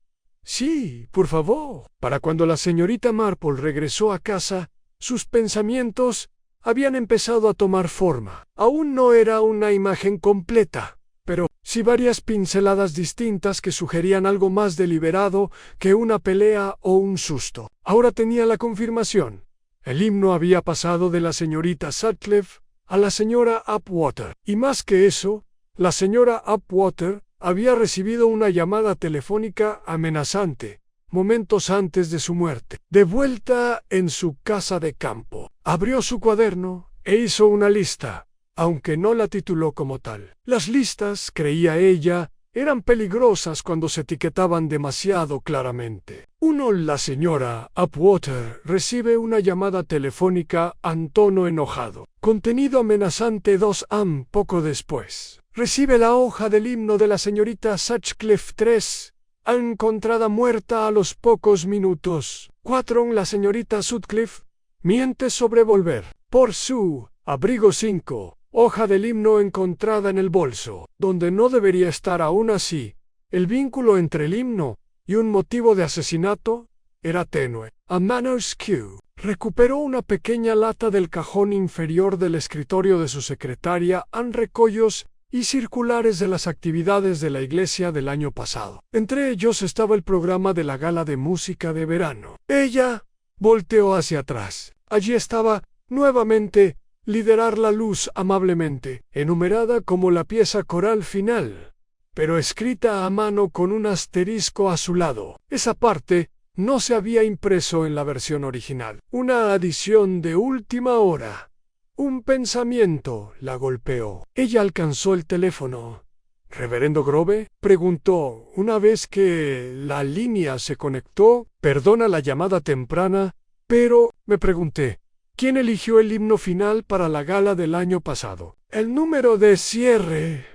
«Sí, por favor». Para cuando la señorita Marple regresó a casa, sus pensamientos habían empezado a tomar forma. Aún no era una imagen completa, pero sí varias pinceladas distintas que sugerían algo más deliberado que una pelea o un susto. Ahora tenía la confirmación. El himno había pasado de la señorita Sutcliffe a la señora Upwater. Y más que eso, la señora Upwater había recibido una llamada telefónica amenazante momentos antes de su muerte. De vuelta en su casa de campo, abrió su cuaderno e hizo una lista, aunque no la tituló como tal. Las listas, creía ella, eran peligrosas cuando se etiquetaban demasiado claramente. 1. La señora Upwater recibe una llamada telefónica en tono enojado. Contenido amenazante. 2. Poco después, recibe la hoja del himno de la señorita Sutcliffe. 3. Encontrada muerta a los pocos minutos. 4. La señorita Sutcliffe miente sobre volver por su abrigo. 5. Hoja del himno encontrada en el bolso, donde no debería estar. Aún así, el vínculo entre el himno y un motivo de asesinato era tenue. A Manners Q. Recuperó una pequeña lata del cajón inferior del escritorio de su secretaria en recollos y circulares de las actividades de la iglesia del año pasado. Entre ellos estaba el programa de la gala de música de verano. Ella volteó hacia atrás. Allí estaba, nuevamente, Liderar la luz amablemente, enumerada como la pieza coral final, pero escrita a mano con un asterisco a su lado. Esa parte no se había impreso en la versión original. Una adición de última hora. Un pensamiento la golpeó. Ella alcanzó el teléfono. «¿Reverendo Grove?», preguntó una vez que la línea se conectó. «Perdona la llamada temprana, pero», me pregunté, «¿quién eligió el himno final para la gala del año pasado?» «El número de cierre.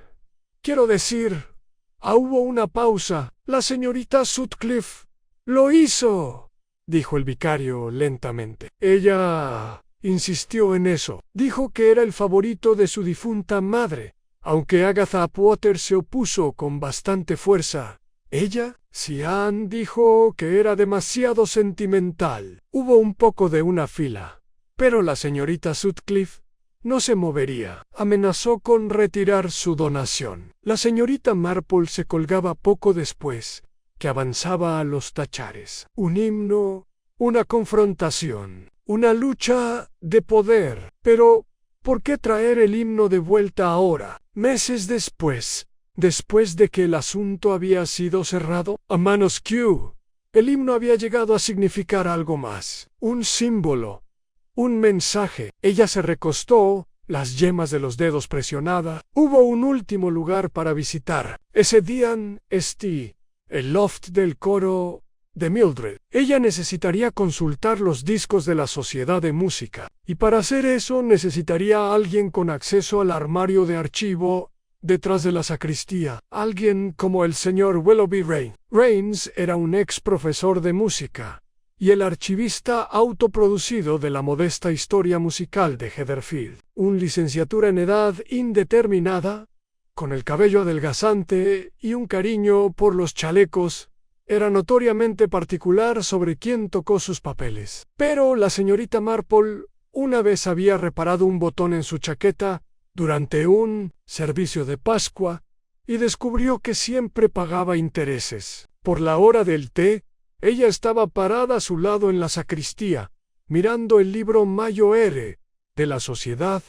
Quiero decir...». Hubo una pausa. «La señorita Sutcliffe lo hizo», dijo el vicario lentamente. «Ella insistió en eso. Dijo que era el favorito de su difunta madre, aunque Agatha Upwater se opuso con bastante fuerza. Ella, Sian, dijo que era demasiado sentimental». Hubo un poco de una fila, pero la señorita Sutcliffe no se movería. Amenazó con retirar su donación. La señorita Marple se colgaba poco después, que avanzaba a los tachares. Un himno, una confrontación, una lucha de poder. Pero, ¿por qué traer el himno de vuelta ahora, meses después de que el asunto había sido cerrado? A manos Q, el himno había llegado a significar algo más, un símbolo, un mensaje. Ella se recostó, las yemas de los dedos presionadas. Hubo un último lugar para visitar. Ese día en el loft del coro de Mildred. Ella necesitaría consultar los discos de la Sociedad de Música, y para hacer eso necesitaría a alguien con acceso al armario de archivo detrás de la sacristía, alguien como el señor Willoughby Rains. Rains era un ex profesor de música y el archivista autoproducido de la modesta historia musical de Heatherfield, un licenciatura en edad indeterminada, con el cabello adelgazante y un cariño por los chalecos. Era notoriamente particular sobre quién tocó sus papeles. Pero la señorita Marple una vez había reparado un botón en su chaqueta durante un servicio de Pascua y descubrió que siempre pagaba intereses. Por la hora del té, ella estaba parada a su lado en la sacristía, mirando el libro Majorere de la Sociedad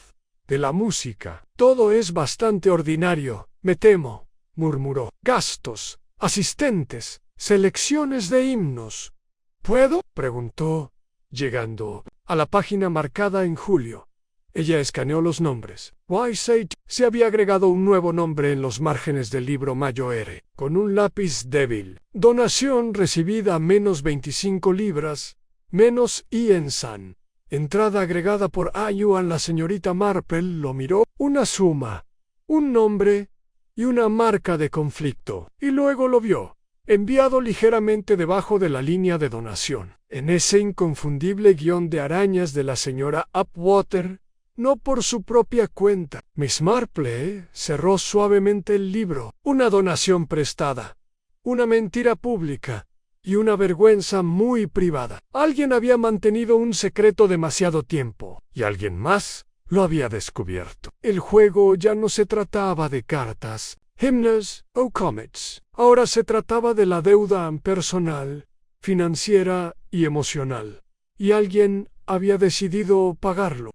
de la Música. «Todo es bastante ordinario, me temo», murmuró. «Gastos, asistentes, selecciones de himnos». «¿Puedo?», preguntó, llegando a la página marcada en julio. Ella escaneó los nombres. Wysaght. Se había agregado un nuevo nombre en los márgenes del libro Majorere, con un lápiz débil. Donación recibida menos 25 libras, menos Iensan. Entrada agregada por Ayuan. La señorita Marple lo miró. Una suma, un nombre y una marca de conflicto. Y luego lo vio, enviado ligeramente debajo de la línea de donación. En ese inconfundible guión de arañas de la señora Upwater, no por su propia cuenta. Miss Marple cerró suavemente el libro. Una donación prestada, una mentira pública y una vergüenza muy privada. Alguien había mantenido un secreto demasiado tiempo, y alguien más lo había descubierto. El juego ya no se trataba de cartas, himnos o comets. Ahora se trataba de la deuda personal, financiera y emocional. Y alguien había decidido pagarlo.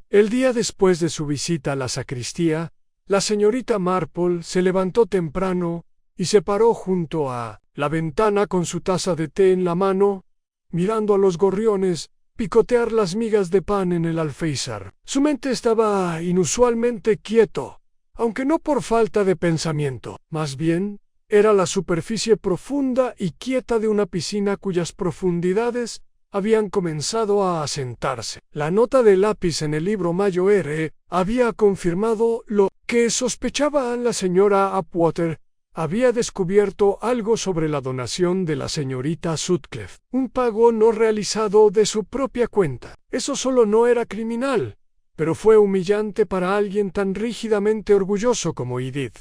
El día después de su visita a la sacristía, la señorita Marple se levantó temprano y se paró junto a la ventana con su taza de té en la mano, mirando a los gorriones picotear las migas de pan en el alféizar. Su mente estaba inusualmente quieto, aunque no por falta de pensamiento. Más bien, era la superficie profunda y quieta de una piscina cuyas profundidades habían comenzado a asentarse. La nota de lápiz en el libro Mayo R había confirmado lo que sospechaba la señora Upwater. Había descubierto algo sobre la donación de la señorita Sutcliffe, un pago no realizado de su propia cuenta. Eso solo no era criminal, pero fue humillante para alguien tan rígidamente orgulloso como Edith.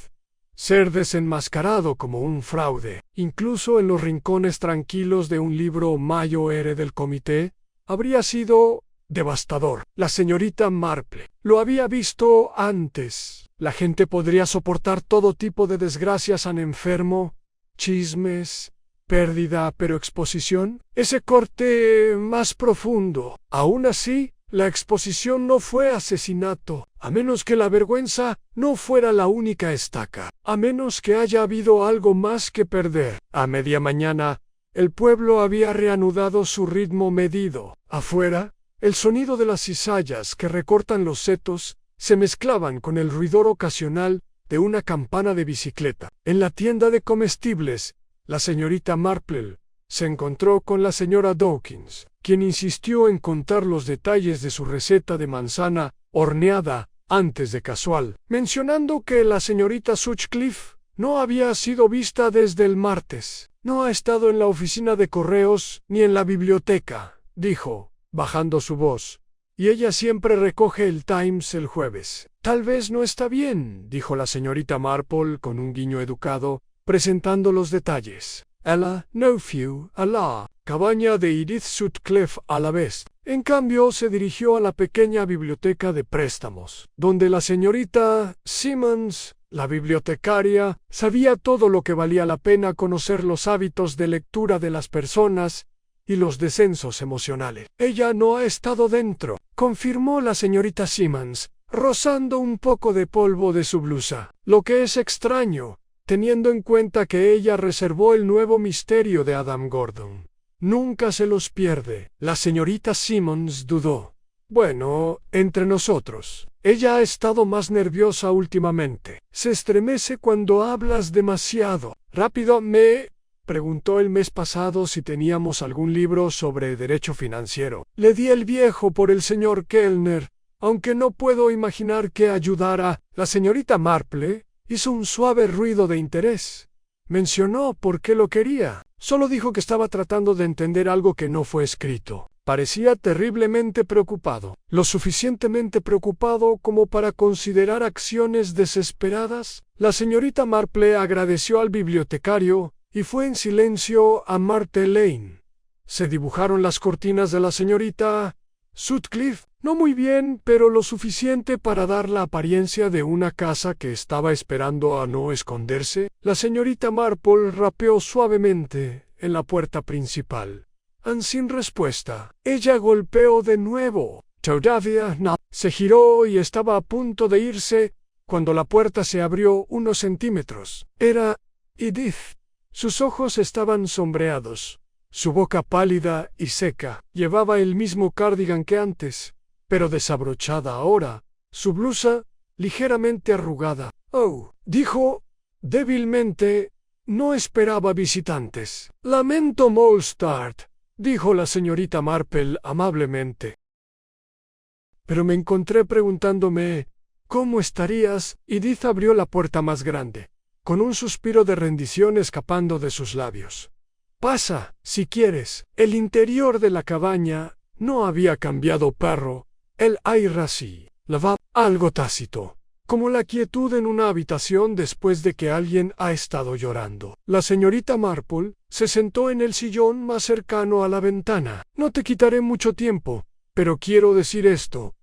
Ser desenmascarado como un fraude, incluso en los rincones tranquilos de un libro Mayo R del comité, habría sido devastador. La señorita Marple lo había visto antes. La gente podría soportar todo tipo de desgracias al enfermo, chismes, pérdida, pero exposición, ese corte más profundo. Aún así, la exposición no fue asesinato, a menos que la vergüenza no fuera la única estaca, a menos que haya habido algo más que perder. A media mañana, el pueblo había reanudado su ritmo medido. Afuera, el sonido de las cizallas que recortan los setos se mezclaban con el ruidor ocasional de una campana de bicicleta. En la tienda de comestibles, la señorita Marple se encontró con la señora Dawkins, quien insistió en contar los detalles de su receta de manzana horneada antes de casual, mencionando que la señorita Sutcliffe no había sido vista desde el martes. No ha estado en la oficina de correos ni en la biblioteca, dijo, bajando su voz. Y ella siempre recoge el Times el jueves. Tal vez no está bien, dijo la señorita Marple con un guiño educado, presentando los detalles. Ella, Nephew, a la cabaña de Edith Sutcliffe a la vez. En cambio, se dirigió a la pequeña biblioteca de préstamos, donde la señorita Simmons, la bibliotecaria, sabía todo lo que valía la pena conocer los hábitos de lectura de las personas y los descensos emocionales. Ella no ha estado dentro, confirmó la señorita Simmons, rozando un poco de polvo de su blusa, lo que es extraño, teniendo en cuenta que ella reservó el nuevo misterio de Adam Gordon. Nunca se los pierde. La señorita Simmons dudó. Bueno, entre nosotros, ella ha estado más nerviosa últimamente. Se estremece cuando hablas demasiado. Rápido, me preguntó el mes pasado si teníamos algún libro sobre derecho financiero. Le di el viejo por el señor Kellner, aunque no puedo imaginar que ayudara. La señorita Marple hizo un suave ruido de interés. Mencionó por qué lo quería. Solo dijo que estaba tratando de entender algo que no fue escrito. Parecía terriblemente preocupado, lo suficientemente preocupado como para considerar acciones desesperadas. La señorita Marple agradeció al bibliotecario y fue en silencio a Myrtle Lane. Se dibujaron las cortinas de la señorita Sutcliffe, no muy bien, pero lo suficiente para dar la apariencia de una casa que estaba esperando a no esconderse. La señorita Marple rapeó suavemente en la puerta principal. Sin respuesta. Ella golpeó de nuevo. Todavía no. Se giró y estaba a punto de irse cuando la puerta se abrió unos centímetros. Era Edith. Sus ojos estaban sombreados, su boca pálida y seca. Llevaba el mismo cardigan que antes, pero desabrochada ahora, su blusa ligeramente arrugada. Oh, dijo débilmente, no esperaba visitantes. Lamento molestart, dijo la señorita Marple amablemente. Pero me encontré preguntándome, ¿cómo estarías? Edith abrió la puerta más grande, con un suspiro de rendición escapando de sus labios. Pasa, si quieres. El interior de la cabaña no había cambiado perro. El aire sí. Lavaba algo tácito, como la quietud en una habitación después de que alguien ha estado llorando. La señorita Marple se sentó en el sillón más cercano a la ventana. No te quitaré mucho tiempo, pero quiero decir esto.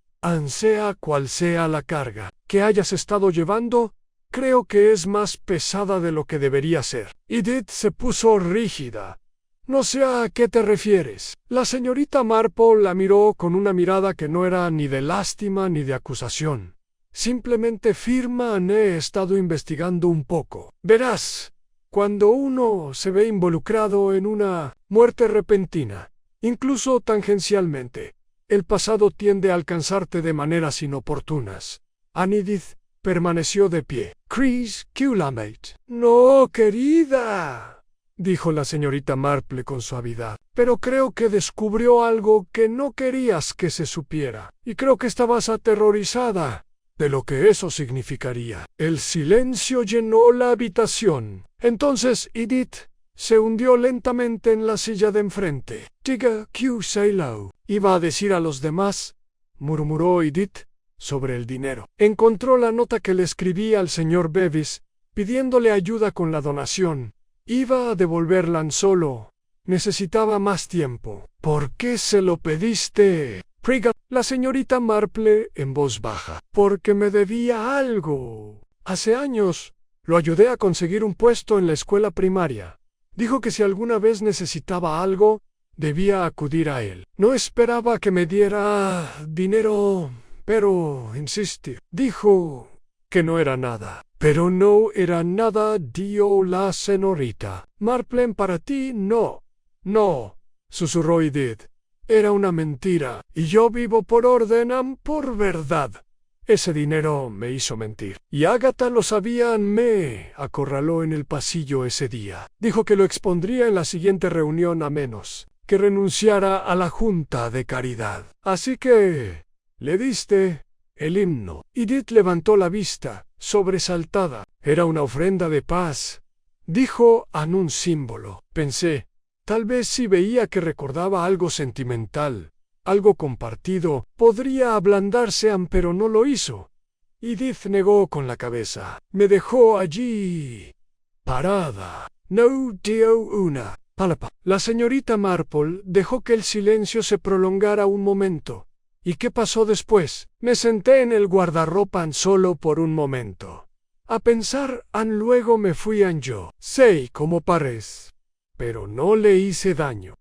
Sea cual sea la carga que hayas estado llevando, creo que es más pesada de lo que debería ser. Edith se puso rígida. No sé a qué te refieres. La señorita Marple la miró con una mirada que no era ni de lástima ni de acusación. Simplemente firma, he estado investigando un poco. Verás, cuando uno se ve involucrado en una muerte repentina, incluso tangencialmente, el pasado tiende a alcanzarte de maneras inoportunas. Edith permaneció de pie. Chris Culamate. No, querida, dijo la señorita Marple con suavidad. Pero creo que descubrió algo que no querías que se supiera. Y creo que estabas aterrorizada de lo que eso significaría. El silencio llenó la habitación. Entonces Edith se hundió lentamente en la silla de enfrente. Diga Q. Salo. Iba a decir a los demás, murmuró Edith, sobre el dinero. Encontró la nota que le escribí al señor Bevis, pidiéndole ayuda con la donación. Iba a devolverla solo. Necesitaba más tiempo. ¿Por qué se lo pediste? Priga, la señorita Marple en voz baja. Porque me debía algo. Hace años lo ayudé a conseguir un puesto en la escuela primaria. Dijo que si alguna vez necesitaba algo, debía acudir a él. No esperaba que me diera dinero, pero insistí. Dijo que no era nada. Pero no era nada, dijo la señorita. Marple, para ti, no. No, susurró Edith. Era una mentira, y yo vivo por orden, por verdad. Ese dinero me hizo mentir. Y Agatha lo sabía, me acorraló en el pasillo ese día. Dijo que lo expondría en la siguiente reunión a menos que renunciara a la junta de caridad. Así que le diste el himno. Edith levantó la vista, sobresaltada. Era una ofrenda de paz, dijo en un símbolo. Pensé, tal vez si veía que recordaba algo sentimental, algo compartido, podría ablandarse, pero no lo hizo. Edith negó con la cabeza. Me dejó allí, parada. No dio una palabra. La señorita Marple dejó que el silencio se prolongara un momento. ¿Y qué pasó después? Me senté en el guardarropa solo por un momento. A pensar, luego me fui yo. Sé cómo parece, pero no le hice daño.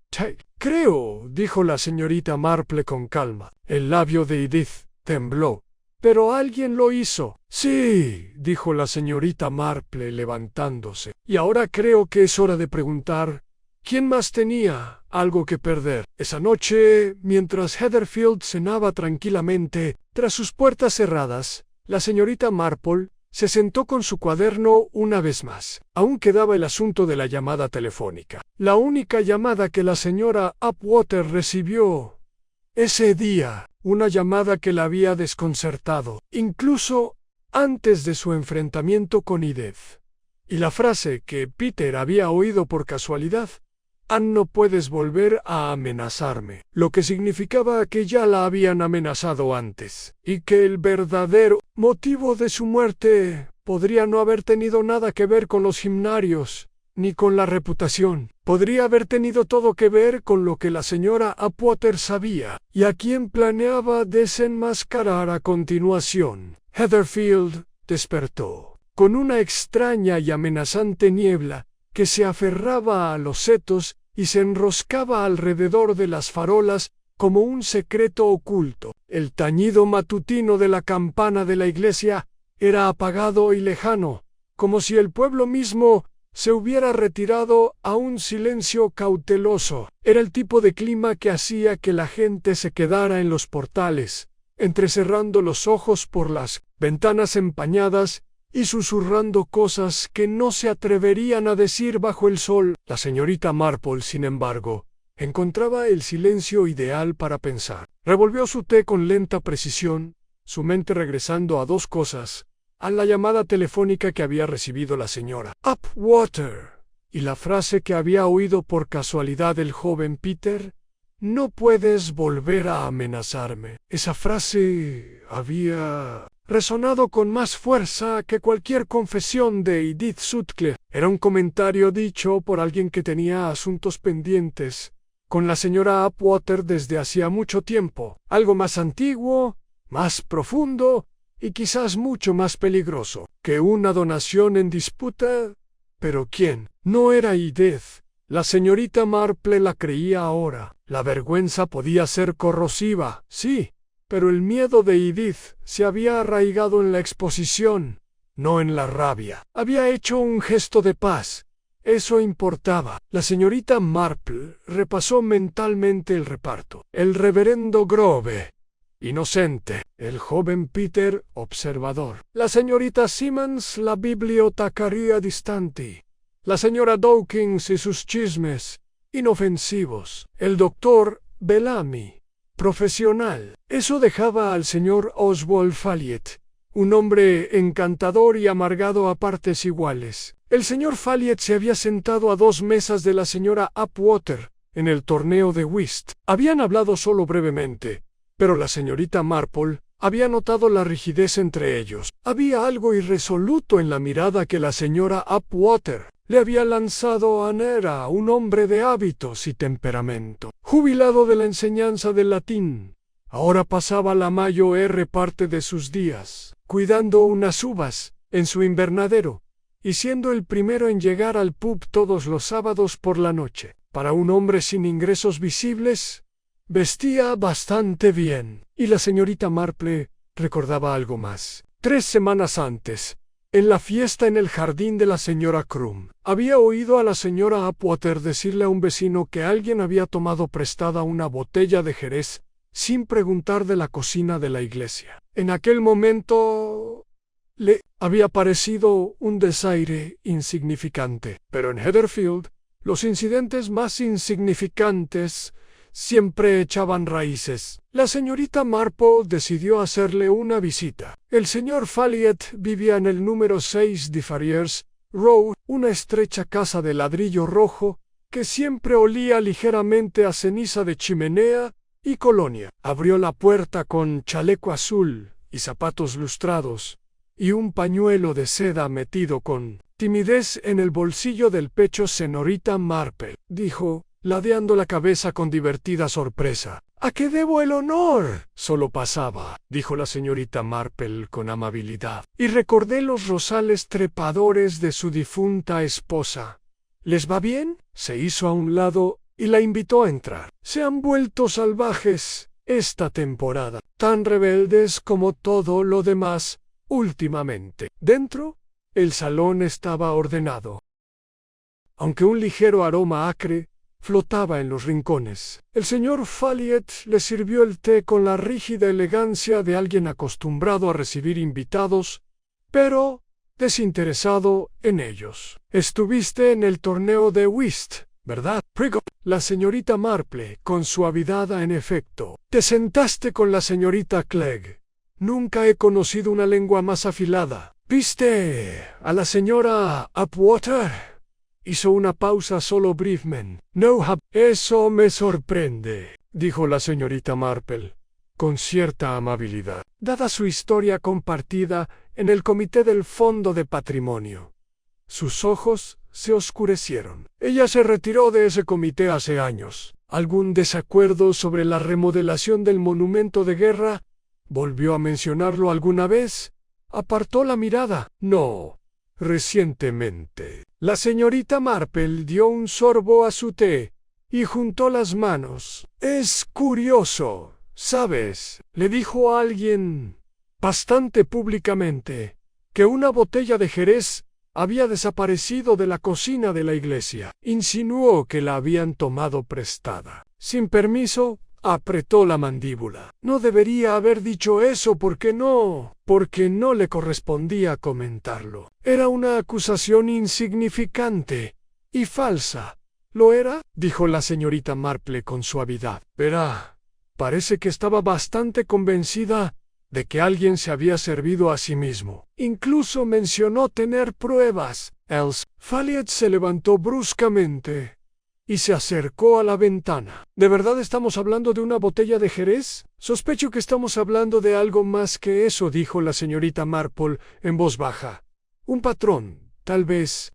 Creo, dijo la señorita Marple con calma. El labio de Edith tembló. Pero alguien lo hizo. Sí, dijo la señorita Marple levantándose. Y ahora creo que es hora de preguntar, ¿quién más tenía algo que perder? Esa noche, mientras Heatherfield cenaba tranquilamente, tras sus puertas cerradas, la señorita Marple se sentó con su cuaderno una vez más. Aún quedaba el asunto de la llamada telefónica. La única llamada que la señora Upwater recibió ese día, una llamada que la había desconcertado, incluso antes de su enfrentamiento con Edith. Y la frase que Peter había oído por casualidad, no puedes volver a amenazarme, lo que significaba que ya la habían amenazado antes, y que el verdadero motivo de su muerte podría no haber tenido nada que ver con los himnarios, ni con la reputación. Podría haber tenido todo que ver con lo que la señora Upwater sabía, y a quien planeaba desenmascarar a continuación. Heatherfield despertó, con una extraña y amenazante niebla que se aferraba a los setos y se enroscaba alrededor de las farolas como un secreto oculto. El tañido matutino de la campana de la iglesia era apagado y lejano, como si el pueblo mismo se hubiera retirado a un silencio cauteloso. Era el tipo de clima que hacía que la gente se quedara en los portales, entrecerrando los ojos por las ventanas empañadas y susurrando cosas que no se atreverían a decir bajo el sol. La señorita Marple, sin embargo, encontraba el silencio ideal para pensar. Revolvió su té con lenta precisión, su mente regresando a dos cosas: a la llamada telefónica que había recibido la señora Upwater y la frase que había oído por casualidad del joven Peter: no puedes volver a amenazarme. Esa frase había resonado con más fuerza que cualquier confesión de Edith Sutcliffe. Era un comentario dicho por alguien que tenía asuntos pendientes con la señora Upwater desde hacía mucho tiempo, algo más antiguo, más profundo y quizás mucho más peligroso que una donación en disputa. ¿Pero quién? No era Edith La señorita Marple la creía ahora. La vergüenza podía ser corrosiva, sí, pero el miedo de Edith se había arraigado en la exposición, no en la rabia. Había hecho un gesto de paz. Eso importaba. La señorita Marple repasó mentalmente el reparto. El reverendo Grove, inocente. El joven Peter, observador. La señorita Simmons, la bibliotecaria distante. La señora Dawkins y sus chismes, inofensivos. El doctor Bellamy, profesional. Eso dejaba al señor Oswald Falliet, un hombre encantador y amargado a partes iguales. El señor Falliet se había sentado a 2 mesas de la señora Upwater en el torneo de whist. Habían hablado solo brevemente, pero la señorita Marple había notado la rigidez entre ellos. Había algo irresoluto en la mirada que la señora Upwater le había lanzado a Nera, un hombre de hábitos y temperamento. Jubilado de la enseñanza del latín, ahora pasaba la mayor parte de sus días cuidando unas uvas en su invernadero y siendo el primero en llegar al pub todos los sábados por la noche. Para un hombre sin ingresos visibles, vestía bastante bien. Y la señorita Marple recordaba algo más. 3 semanas antes, en la fiesta en el jardín de la señora Crum, había oído a la señora Upwater decirle a un vecino que alguien había tomado prestada una botella de Jerez sin preguntar de la cocina de la iglesia. En aquel momento le había parecido un desaire insignificante, pero en Heatherfield los incidentes más insignificantes siempre echaban raíces. La señorita Marple decidió hacerle una visita. El señor Falliet vivía en el número 6 de Farriers Row, una estrecha casa de ladrillo rojo que siempre olía ligeramente a ceniza de chimenea y colonia. Abrió la puerta con chaleco azul y zapatos lustrados, y un pañuelo de seda metido con timidez en el bolsillo del pecho. Señorita Marple, dijo, ladeando la cabeza con divertida sorpresa. ¿A qué debo el honor? Solo pasaba, dijo la señorita Marple con amabilidad, y recordé los rosales trepadores de su difunta esposa. ¿Les va bien? Se hizo a un lado y la invitó a entrar. Se han vuelto salvajes esta temporada, tan rebeldes como todo lo demás últimamente. Dentro, el salón estaba ordenado, aunque un ligero aroma acre flotaba en los rincones. El señor Falliet le sirvió el té con la rígida elegancia de alguien acostumbrado a recibir invitados, pero desinteresado en ellos. Estuviste en el torneo de whist, ¿verdad, Prigo? La señorita Marple, con suavidad, en efecto. Te sentaste con la señorita Clegg. Nunca he conocido una lengua más afilada. ¿Viste a la señora Upwater? Hizo una pausa solo brevemente. No, eso me sorprende, dijo la señorita Marple, con cierta amabilidad, dada su historia compartida en el comité del Fondo de Patrimonio. Sus ojos se oscurecieron. Ella se retiró de ese comité hace años. ¿Algún desacuerdo sobre la remodelación del monumento de guerra? ¿Volvió a mencionarlo alguna vez? Apartó la mirada. No, recientemente. La señorita Marple dio un sorbo a su té y juntó las manos. Es curioso, ¿sabes? Le dijo a alguien, bastante públicamente, que una botella de Jerez había desaparecido de la cocina de la iglesia. Insinuó que la habían tomado prestada. Sin permiso, apretó la mandíbula. No debería haber dicho eso porque no le correspondía comentarlo. Era una acusación insignificante y falsa. ¿Lo era?, dijo la señorita Marple con suavidad. Verá, parece que estaba bastante convencida de que alguien se había servido a sí mismo. Incluso mencionó tener pruebas. Falliet se levantó bruscamente y se acercó a la ventana. ¿De verdad estamos hablando de una botella de Jerez? Sospecho que estamos hablando de algo más que eso, dijo la señorita Marple en voz baja. Un patrón, tal vez.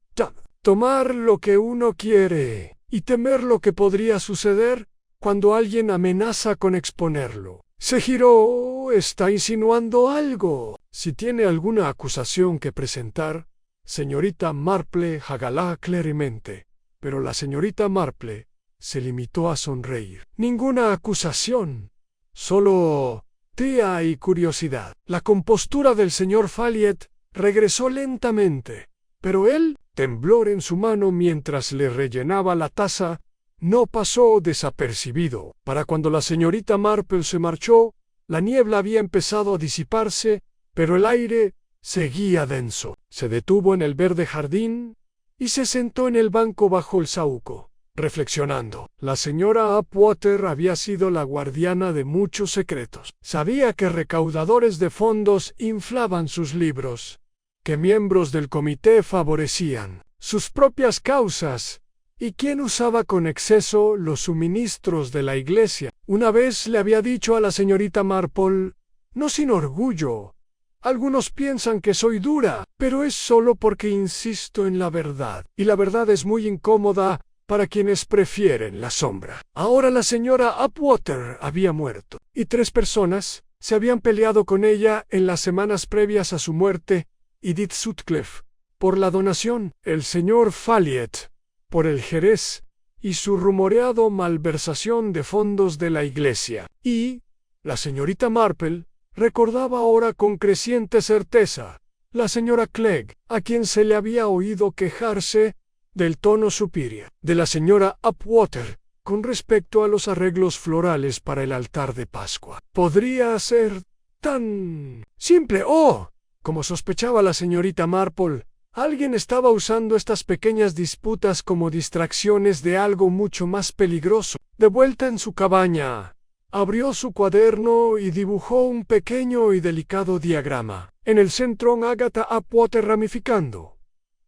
Tomar lo que uno quiere y temer lo que podría suceder cuando alguien amenaza con exponerlo. Se giró. ¿Está insinuando algo? Si tiene alguna acusación que presentar, señorita Marple, hágala claramente. pero la señorita Marple se limitó a sonreír. Ninguna acusación, solo tea y curiosidad. La compostura del señor Folliot regresó lentamente, pero el temblor en su mano mientras le rellenaba la taza no pasó desapercibido. Para cuando la señorita Marple se marchó, la niebla había empezado a disiparse, pero el aire seguía denso. Se detuvo en el verde jardín y se sentó en el banco bajo el saúco, reflexionando. La señora Upwater había sido la guardiana de muchos secretos. Sabía que recaudadores de fondos inflaban sus libros, que miembros del comité favorecían sus propias causas y quién usaba con exceso los suministros de la iglesia. Una vez le había dicho a la señorita Marple, no sin orgullo: algunos piensan que soy dura, pero es solo porque insisto en la verdad, y la verdad es muy incómoda para quienes prefieren la sombra. Ahora la señora Upwater había muerto, y 3 personas se habían peleado con ella en las semanas previas a su muerte: Edith Sutcliffe, por la donación; el señor Folliot, por el jerez y su rumoreado malversación de fondos de la iglesia. Y la señorita Marple recordaba ahora con creciente certeza la señora Clegg, a quien se le había oído quejarse del tono superior de la señora Upwater con respecto a los arreglos florales para el altar de Pascua. Podría ser tan simple. ¡Oh! Como sospechaba la señorita Marple, alguien estaba usando estas pequeñas disputas como distracciones de algo mucho más peligroso. De vuelta en su cabaña, abrió su cuaderno y dibujó un pequeño y delicado diagrama. En el centro, Agatha Upwater ramificando.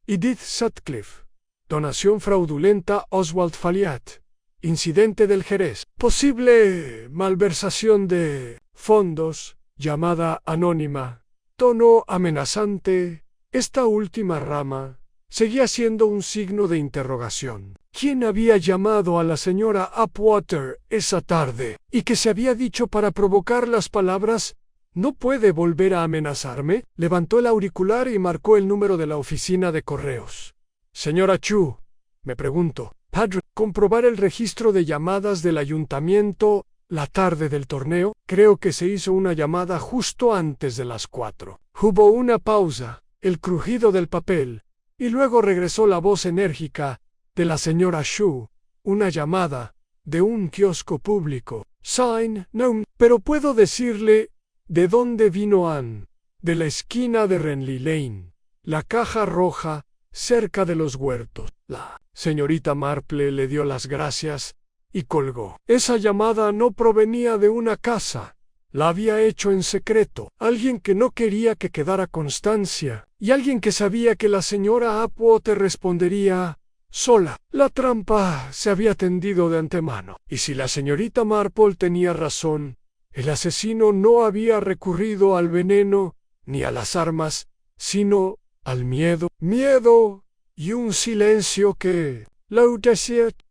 Edith Sutcliffe. Donación fraudulenta Oswald Folliot. Incidente del jerez. Posible malversación de fondos. Llamada anónima. Tono amenazante. Esta última rama seguía siendo un signo de interrogación. ¿Quién había llamado a la señora Upwater esa tarde? ¿Y qué se había dicho para provocar las palabras «no puede volver a amenazarme»? Levantó el auricular y marcó el número de la oficina de correos. «Señora Chu», me pregunto. «Padre, comprobar el registro de llamadas del ayuntamiento la tarde del torneo». Creo que se hizo una llamada justo antes de las 4. Hubo una pausa, el crujido del papel, y luego regresó la voz enérgica de la señora Shu. Una llamada de un kiosco público. «Sign, no, pero puedo decirle de dónde vino Anne. De la esquina de Renly Lane. La caja roja, cerca de los huertos». La señorita Marple le dio las gracias y colgó. Esa llamada no provenía de una casa. La había hecho en secreto. Alguien que no quería que quedara constancia. Y alguien que sabía que la señora Upwater respondería sola. La trampa se había tendido de antemano. Y si la señorita Marple tenía razón, el asesino no había recurrido al veneno ni a las armas, sino al miedo. Miedo y un silencio que...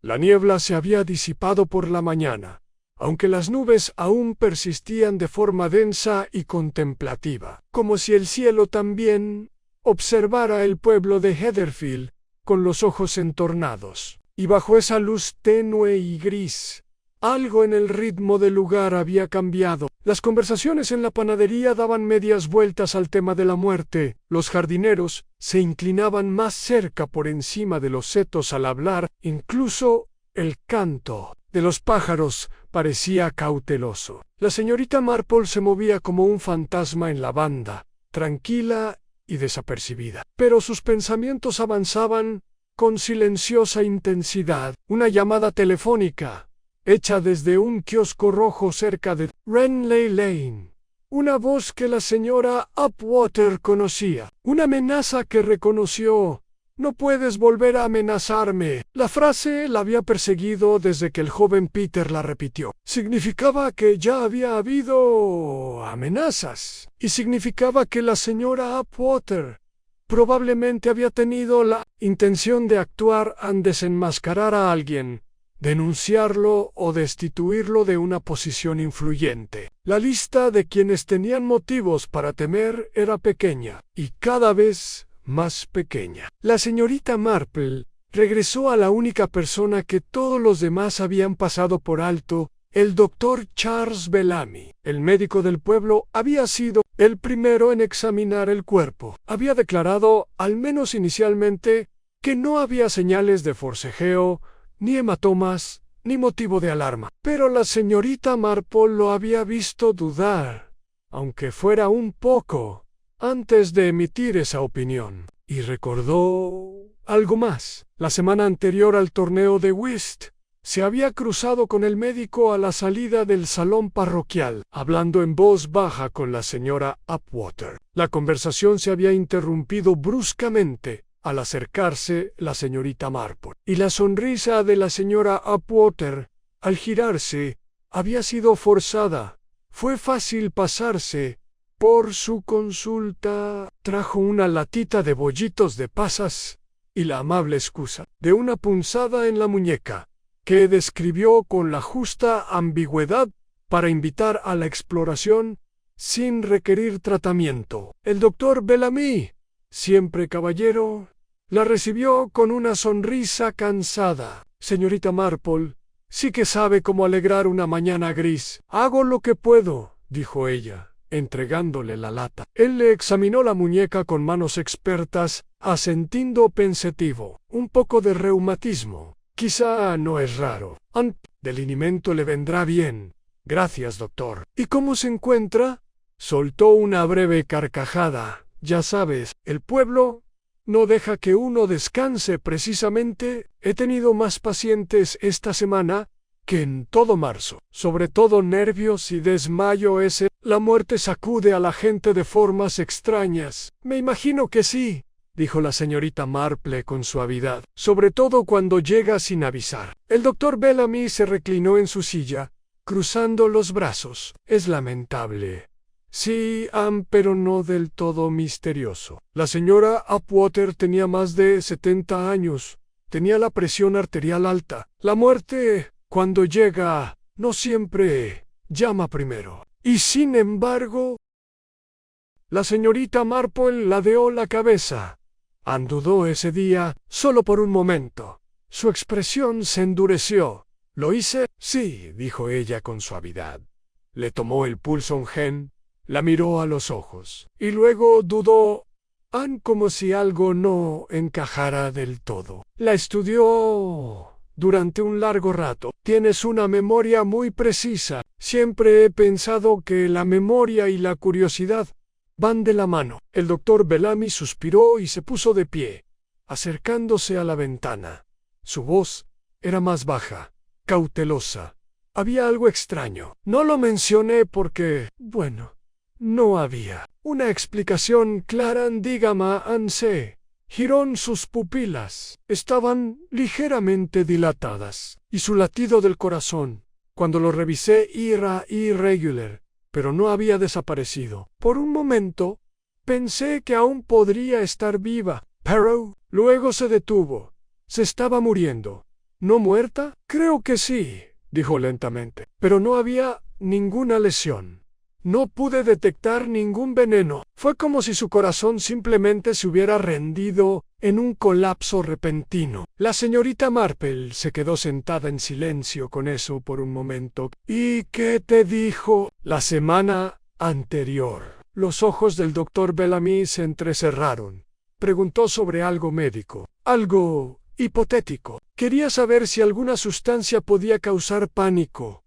La niebla se había disipado por la mañana, aunque las nubes aún persistían de forma densa y contemplativa, como si el cielo también observara el pueblo de Heatherfield con los ojos entornados. Y bajo esa luz tenue y gris, algo en el ritmo del lugar había cambiado. Las conversaciones en la panadería daban medias vueltas al tema de la muerte. Los jardineros se inclinaban más cerca por encima de los setos al hablar. Incluso el canto de los pájaros parecía cauteloso. La señorita Marple se movía como un fantasma en la banda, tranquila y desapercibida. Pero sus pensamientos avanzaban con silenciosa intensidad. Una llamada telefónica hecha desde un kiosco rojo cerca de Renly Lane. Una voz que la señora Upwater conocía. Una amenaza que reconoció. «No puedes volver a amenazarme». La frase la había perseguido desde que el joven Peter la repitió. Significaba que ya había habido amenazas. Y significaba que la señora Upwater probablemente había tenido la intención de actuar al desenmascarar a alguien, denunciarlo o destituirlo de una posición influyente. La lista de quienes tenían motivos para temer era pequeña, y cada vez más pequeña. La señorita Marple regresó a la única persona que todos los demás habían pasado por alto, el doctor Charles Bellamy. El médico del pueblo había sido el primero en examinar el cuerpo. Había declarado, al menos inicialmente, que no había señales de forcejeo, ni hematomas, ni motivo de alarma. Pero la señorita Marple lo había visto dudar, aunque fuera un poco, antes de emitir esa opinión. Y recordó algo más. La semana anterior al torneo de whist, se había cruzado con el médico a la salida del salón parroquial, hablando en voz baja con la señora Upwater. La conversación se había interrumpido bruscamente al acercarse la señorita Marple, y la sonrisa de la señora Upwater, al girarse, había sido forzada. Fue fácil pasarse por su consulta. Trajo una latita de bollitos de pasas y la amable excusa de una punzada en la muñeca, que describió con la justa ambigüedad para invitar a la exploración sin requerir tratamiento. El doctor Bellamy, siempre caballero, la recibió con una sonrisa cansada. Señorita Marple, sí que sabe cómo alegrar una mañana gris. Hago lo que puedo, dijo ella, entregándole la lata. Él le examinó la muñeca con manos expertas, asentiendo pensativo. Un poco de reumatismo. Quizá no es raro. De linimento le vendrá bien. Gracias, doctor. ¿Y cómo se encuentra? Soltó una breve carcajada. Ya sabes, el pueblo no deja que uno descanse precisamente. He tenido más pacientes esta semana que en todo marzo. Sobre todo nervios y desmayo. La muerte sacude a la gente de formas extrañas. Me imagino que sí, dijo la señorita Marple con suavidad, sobre todo cuando llega sin avisar. El doctor Bellamy se reclinó en su silla, cruzando los brazos. Es lamentable. Sí, pero no del todo misterioso. La señora Upwater tenía más de 70 años. Tenía la presión arterial alta. La muerte, cuando llega, no siempre llama primero. Y sin embargo, la señorita Marple ladeó la cabeza. Dudó ese día, solo por un momento. Su expresión se endureció. ¿Lo hice? Sí, dijo ella con suavidad. Le tomó el pulso a un gen, la miró a los ojos, y luego dudó, como si algo no encajara del todo. La estudió durante un largo rato. Tienes una memoria muy precisa. Siempre he pensado que la memoria y la curiosidad van de la mano. El doctor Bellamy suspiró y se puso de pie, acercándose a la ventana. Su voz era más baja, cautelosa. Había algo extraño. No lo mencioné porque, bueno, no había una explicación clara. Dígame, Anse. Giró sus pupilas. Estaban ligeramente dilatadas, y su latido del corazón, cuando lo revisé, era irregular, pero no había desaparecido. Por un momento, pensé que aún podría estar viva, pero luego se detuvo. Se estaba muriendo. ¿No muerta? Creo que sí, dijo lentamente, pero no había ninguna lesión. No pude detectar ningún veneno. Fue como si su corazón simplemente se hubiera rendido en un colapso repentino. La señorita Marple se quedó sentada en silencio con eso por un momento. ¿Y qué te dijo? La semana anterior. Los ojos del doctor Bellamy se entrecerraron. Preguntó sobre algo médico, algo hipotético. Quería saber si alguna sustancia podía causar pánico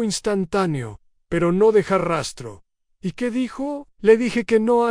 instantáneo, pero no dejar rastro. ¿Y qué dijo? Le dije que no,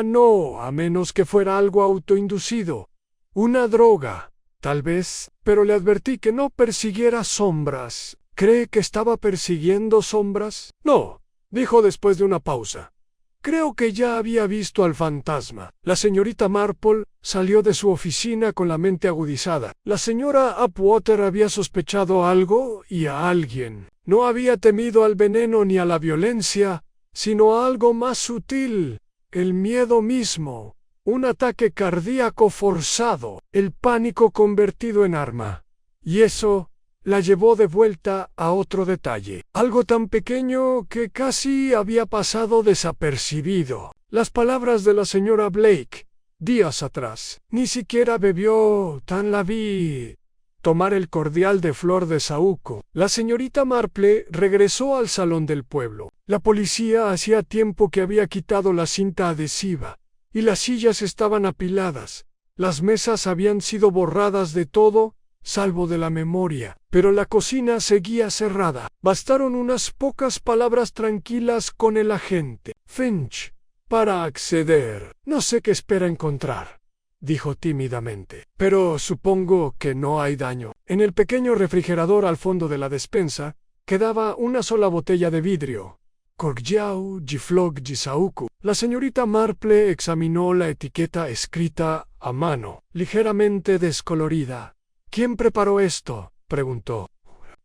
a menos que fuera algo autoinducido. Una droga, tal vez, pero le advertí que no persiguiera sombras. ¿Cree que estaba persiguiendo sombras? No, dijo después de una pausa. Creo que ya había visto al fantasma. La señorita Marple salió de su oficina con la mente agudizada. La señora Upwater había sospechado algo y a alguien. No había temido al veneno ni a la violencia, sino a algo más sutil, el miedo mismo, un ataque cardíaco forzado, el pánico convertido en arma. Y eso la llevó de vuelta a otro detalle, algo tan pequeño que casi había pasado desapercibido. Las palabras de la señora Blake, días atrás. Ni siquiera bebió, tan la vi tomar el cordial de flor de saúco. La señorita Marple regresó al salón del pueblo. La policía hacía tiempo que había quitado la cinta adhesiva, y las sillas estaban apiladas. Las mesas habían sido borradas de todo, salvo de la memoria, pero la cocina seguía cerrada. Bastaron unas pocas palabras tranquilas con el agente Finch para acceder. No sé qué espera encontrar, dijo tímidamente, pero supongo que no hay daño. En el pequeño refrigerador al fondo de la despensa quedaba una sola botella de vidrio. Cordial Giflog Gisauku. La señorita Marple examinó la etiqueta escrita a mano, ligeramente descolorida. ¿Quién preparó esto?, preguntó.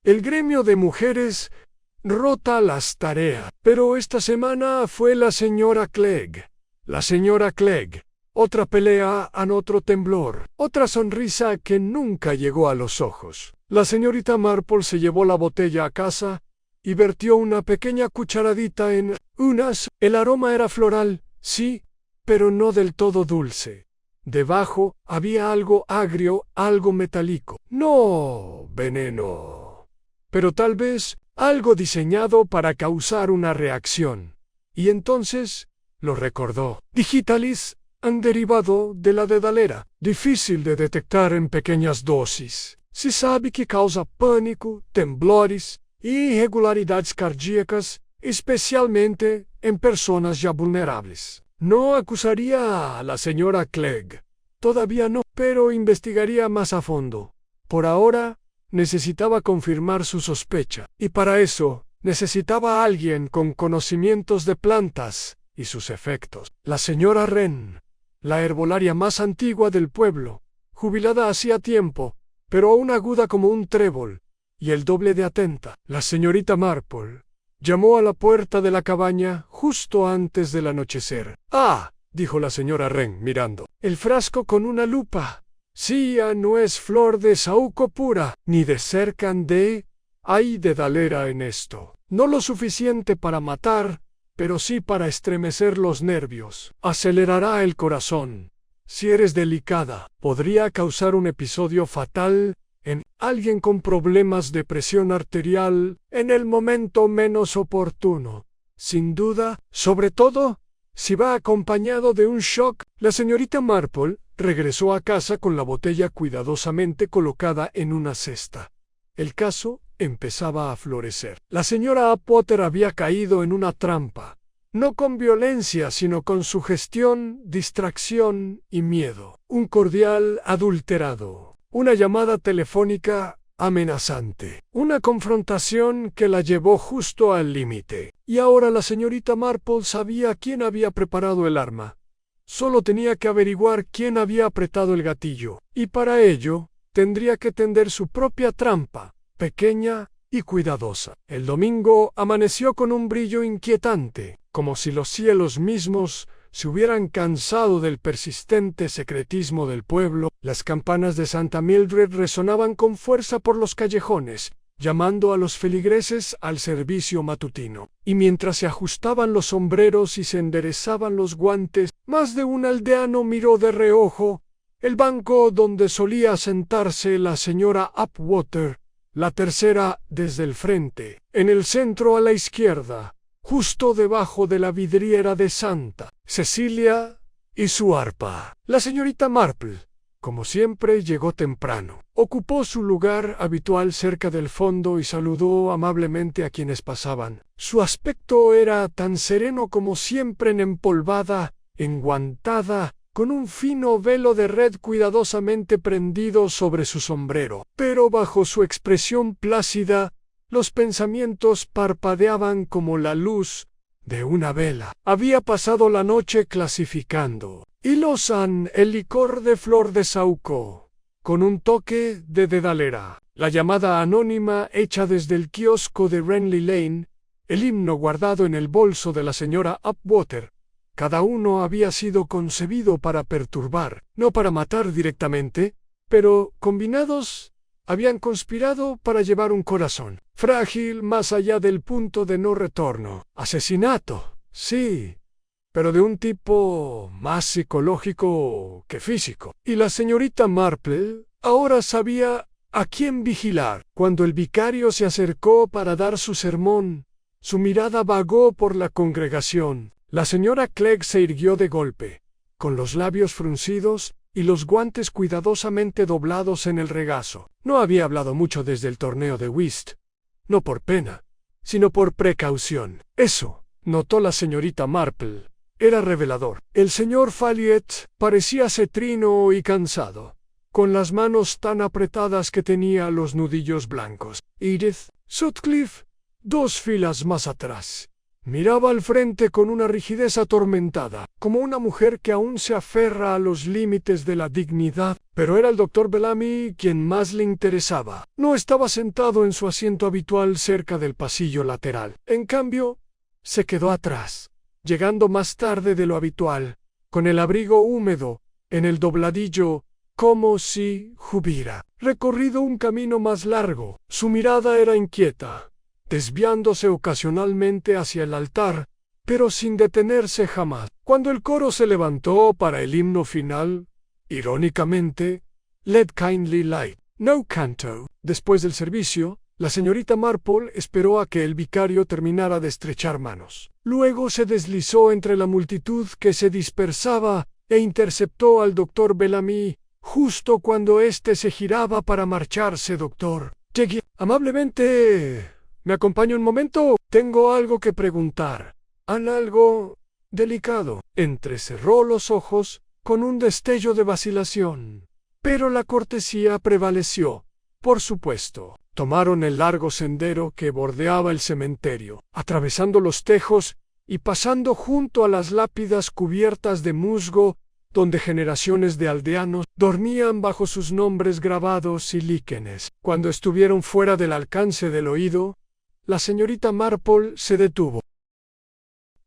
El gremio de mujeres rota las tareas, pero esta semana fue la señora Clegg. La señora Clegg. Otra pelea, otro temblor, otra sonrisa que nunca llegó a los ojos. La señorita Marple se llevó la botella a casa y vertió una pequeña cucharadita en unas. El aroma era floral, sí, pero no del todo dulce. Debajo había algo agrio, algo metálico. No veneno, pero tal vez algo diseñado para causar una reacción. Y entonces lo recordó. Digitalis han derivado de la dedalera, difícil de detectar en pequeñas dosis. Se sabe que causa pánico, temblores y irregularidades cardíacas, especialmente en personas ya vulnerables. No acusaría a la señora Clegg. Todavía no, pero investigaría más a fondo. Por ahora, necesitaba confirmar su sospecha, y para eso necesitaba a alguien con conocimientos de plantas y sus efectos. La señora Wren, la herbolaria más antigua del pueblo, jubilada hacía tiempo, pero aún aguda como un trébol, y el doble de atenta. La señorita Marple llamó a la puerta de la cabaña justo antes del anochecer. «Ah», dijo la señora Wren mirando, «el frasco con una lupa. Sí, no es flor de saúco pura, ni de cercandé. Hay dedalera en esto. No lo suficiente para matar, pero sí para estremecer los nervios. Acelerará el corazón. Si eres delicada, podría causar un episodio fatal en alguien con problemas de presión arterial en el momento menos oportuno. Sin duda, sobre todo, si va acompañado de un shock». La señorita Marple regresó a casa con la botella cuidadosamente colocada en una cesta. El caso empezaba a florecer. La señora Potter había caído en una trampa, no con violencia, sino con sugestión, distracción y miedo. Un cordial adulterado, una llamada telefónica amenazante, una confrontación que la llevó justo al límite. Y ahora la señorita Marple sabía quién había preparado el arma. Solo tenía que averiguar quién había apretado el gatillo, y para ello tendría que tender su propia trampa, pequeña y cuidadosa. El domingo amaneció con un brillo inquietante, como si los cielos mismos se hubieran cansado del persistente secretismo del pueblo. Las campanas de Santa Mildred resonaban con fuerza por los callejones, llamando a los feligreses al servicio matutino. Y mientras se ajustaban los sombreros y se enderezaban los guantes, más de un aldeano miró de reojo el banco donde solía sentarse la señora Upwater, la tercera desde el frente, en el centro a la izquierda, justo debajo de la vidriera de Santa Cecilia y su arpa. La señorita Marple, como siempre, llegó temprano. Ocupó su lugar habitual cerca del fondo y saludó amablemente a quienes pasaban. Su aspecto era tan sereno como siempre, empolvada, enguantada, con un fino velo de red cuidadosamente prendido sobre su sombrero. Pero bajo su expresión plácida, los pensamientos parpadeaban como la luz de una vela. Había pasado la noche clasificando hilosan el licor de flor de saúco, con un toque de dedalera, la llamada anónima hecha desde el kiosco de Renly Lane, el himno guardado en el bolso de la señora Upwater. Cada uno había sido concebido para perturbar, no para matar directamente, pero combinados habían conspirado para llevar un corazón frágil más allá del punto de no retorno. Asesinato, sí, pero de un tipo más psicológico que físico. Y la señorita Marple ahora sabía ¿A quién vigilar? Cuando el vicario se acercó para dar su sermón, su mirada vagó por la congregación. La señora Clegg se irguió de golpe, con los labios fruncidos y los guantes cuidadosamente doblados en el regazo. No había hablado mucho desde el torneo de whist, no por pena, sino por precaución. Eso, notó la señorita Marple, era revelador. El señor Folliot parecía cetrino y cansado, con las manos tan apretadas que tenía los nudillos blancos. Edith Sutcliffe, 2 filas más atrás, miraba al frente con una rigidez atormentada, como una mujer que aún se aferra a los límites de la dignidad. Pero era el doctor Bellamy quien más le interesaba. No estaba sentado en su asiento habitual cerca del pasillo lateral. En cambio, se quedó atrás, llegando más tarde de lo habitual, con el abrigo húmedo, en el dobladillo, como si hubiera recorrido un camino más largo. Su mirada era inquieta, desviándose ocasionalmente hacia el altar, pero sin detenerse jamás. Cuando el coro se levantó para el himno final, irónicamente, Let Kindly Light, No Canto. Después del servicio, la señorita Marple esperó a que el vicario terminara de estrechar manos. Luego se deslizó entre la multitud que se dispersaba e interceptó al doctor Bellamy justo cuando éste se giraba para marcharse. Doctor, llegué amablemente. ¿Me acompaña un momento? Tengo algo que preguntar. Algo delicado. Entrecerró los ojos con un destello de vacilación. Pero la cortesía prevaleció. Por supuesto. Tomaron el largo sendero que bordeaba el cementerio, atravesando los tejos y pasando junto a las lápidas cubiertas de musgo, donde generaciones de aldeanos dormían bajo sus nombres grabados y líquenes. Cuando estuvieron fuera del alcance del oído, la señorita Marple se detuvo.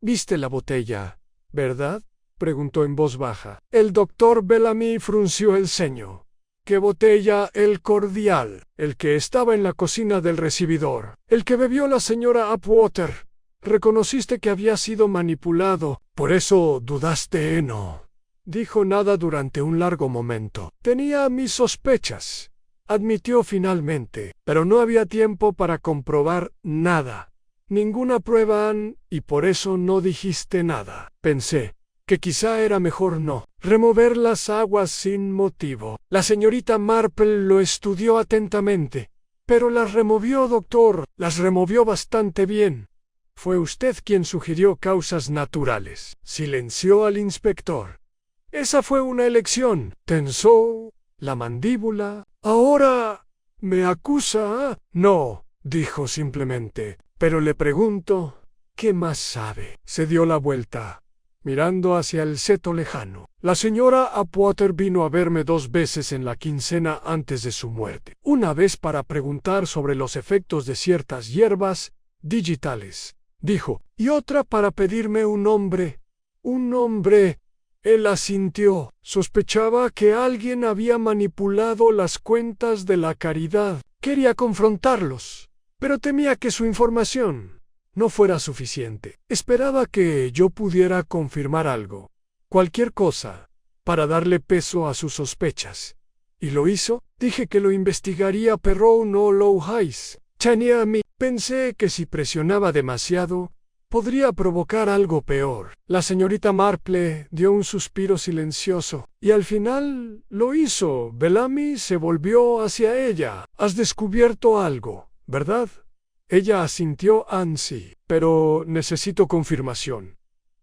«¿Viste la botella, verdad?», preguntó en voz baja. El doctor Bellamy frunció el ceño. «¿Qué botella?» «El cordial, el que estaba en la cocina del recibidor, el que bebió la señora Upwater. Reconociste que había sido manipulado, por eso dudaste, ¿no?». Dijo nada durante un largo momento. «Tenía mis sospechas», admitió finalmente, «pero no había tiempo para comprobar nada. Ninguna prueba, y por eso no dijiste nada. Pensé que quizá era mejor no remover las aguas sin motivo». La señorita Marple lo estudió atentamente. «Pero las removió, doctor, las removió bastante bien. Fue usted quien sugirió causas naturales». Silenció al inspector. «Esa fue una elección». Tensó la mandíbula. «Ahora me acusa». «No», dijo simplemente. «Pero le pregunto, ¿qué más sabe?». Se dio la vuelta, mirando hacia el seto lejano. «La señora Upwater vino a verme 2 veces en la quincena antes de su muerte. Una vez para preguntar sobre los efectos de ciertas hierbas digitales», dijo, «y otra para pedirme un nombre». «¿Un nombre?». Él asintió. Sospechaba que alguien había manipulado las cuentas de la caridad. Quería confrontarlos, pero temía que su información no fuera suficiente. Esperaba que yo pudiera confirmar algo, cualquier cosa, para darle peso a sus sospechas. ¿Y lo hizo? Dije que lo investigaría Perrone o Low Heights. Tenía a mí. Pensé que si presionaba demasiado, podría provocar algo peor. La señorita Marple dio un suspiro silencioso, y al final lo hizo. Bellamy se volvió hacia ella. «Has descubierto algo, ¿verdad?». Ella asintió ansi. «Pero necesito confirmación,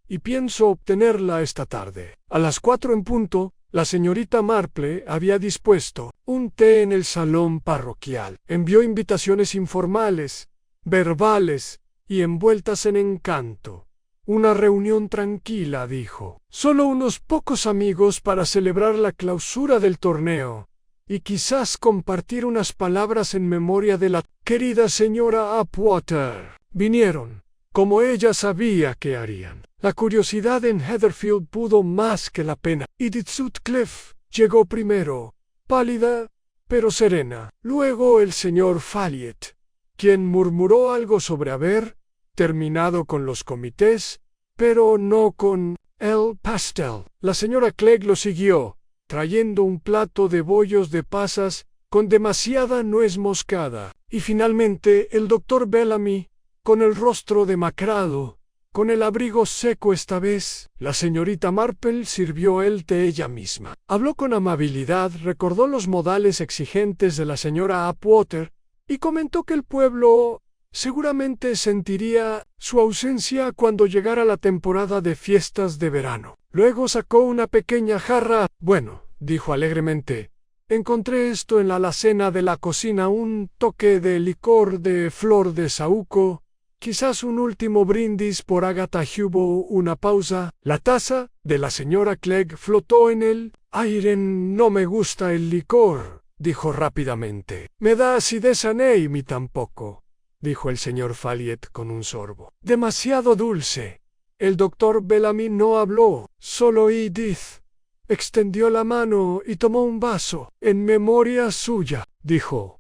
y pienso obtenerla esta tarde». A las 4 en punto, la señorita Marple había dispuesto un té en el salón parroquial. Envió invitaciones informales, verbales y envueltas en encanto. «Una reunión tranquila», dijo. «Solo unos pocos amigos para celebrar la clausura del torneo, y quizás compartir unas palabras en memoria de la querida señora Upwater». Vinieron, como ella sabía que harían. La curiosidad en Heatherfield pudo más que la pena. Edith Sutcliffe llegó primero, pálida, pero serena. Luego el señor Folliot, quien murmuró algo sobre haber terminado con los comités, pero no con el pastel. La señora Clegg lo siguió, trayendo un plato de bollos de pasas con demasiada nuez moscada. Y finalmente el doctor Bellamy, con el rostro demacrado, con el abrigo seco esta vez. La señorita Marple sirvió el té ella misma. Habló con amabilidad, recordó los modales exigentes de la señora Atwater y comentó que el pueblo seguramente sentiría su ausencia cuando llegara la temporada de fiestas de verano. Luego sacó una pequeña jarra. Bueno, dijo alegremente, encontré esto en la alacena de la cocina, un toque de licor de flor de saúco, quizás un último brindis por Agatha. Hubo una pausa. La taza de la señora Clegg flotó en el aire. No me gusta el licor, dijo rápidamente. Me da acidez a mí tampoco, dijo el señor Folliot con un sorbo. Demasiado dulce. El doctor Bellamy no habló, solo Edith extendió la mano y tomó un vaso. En memoria suya, dijo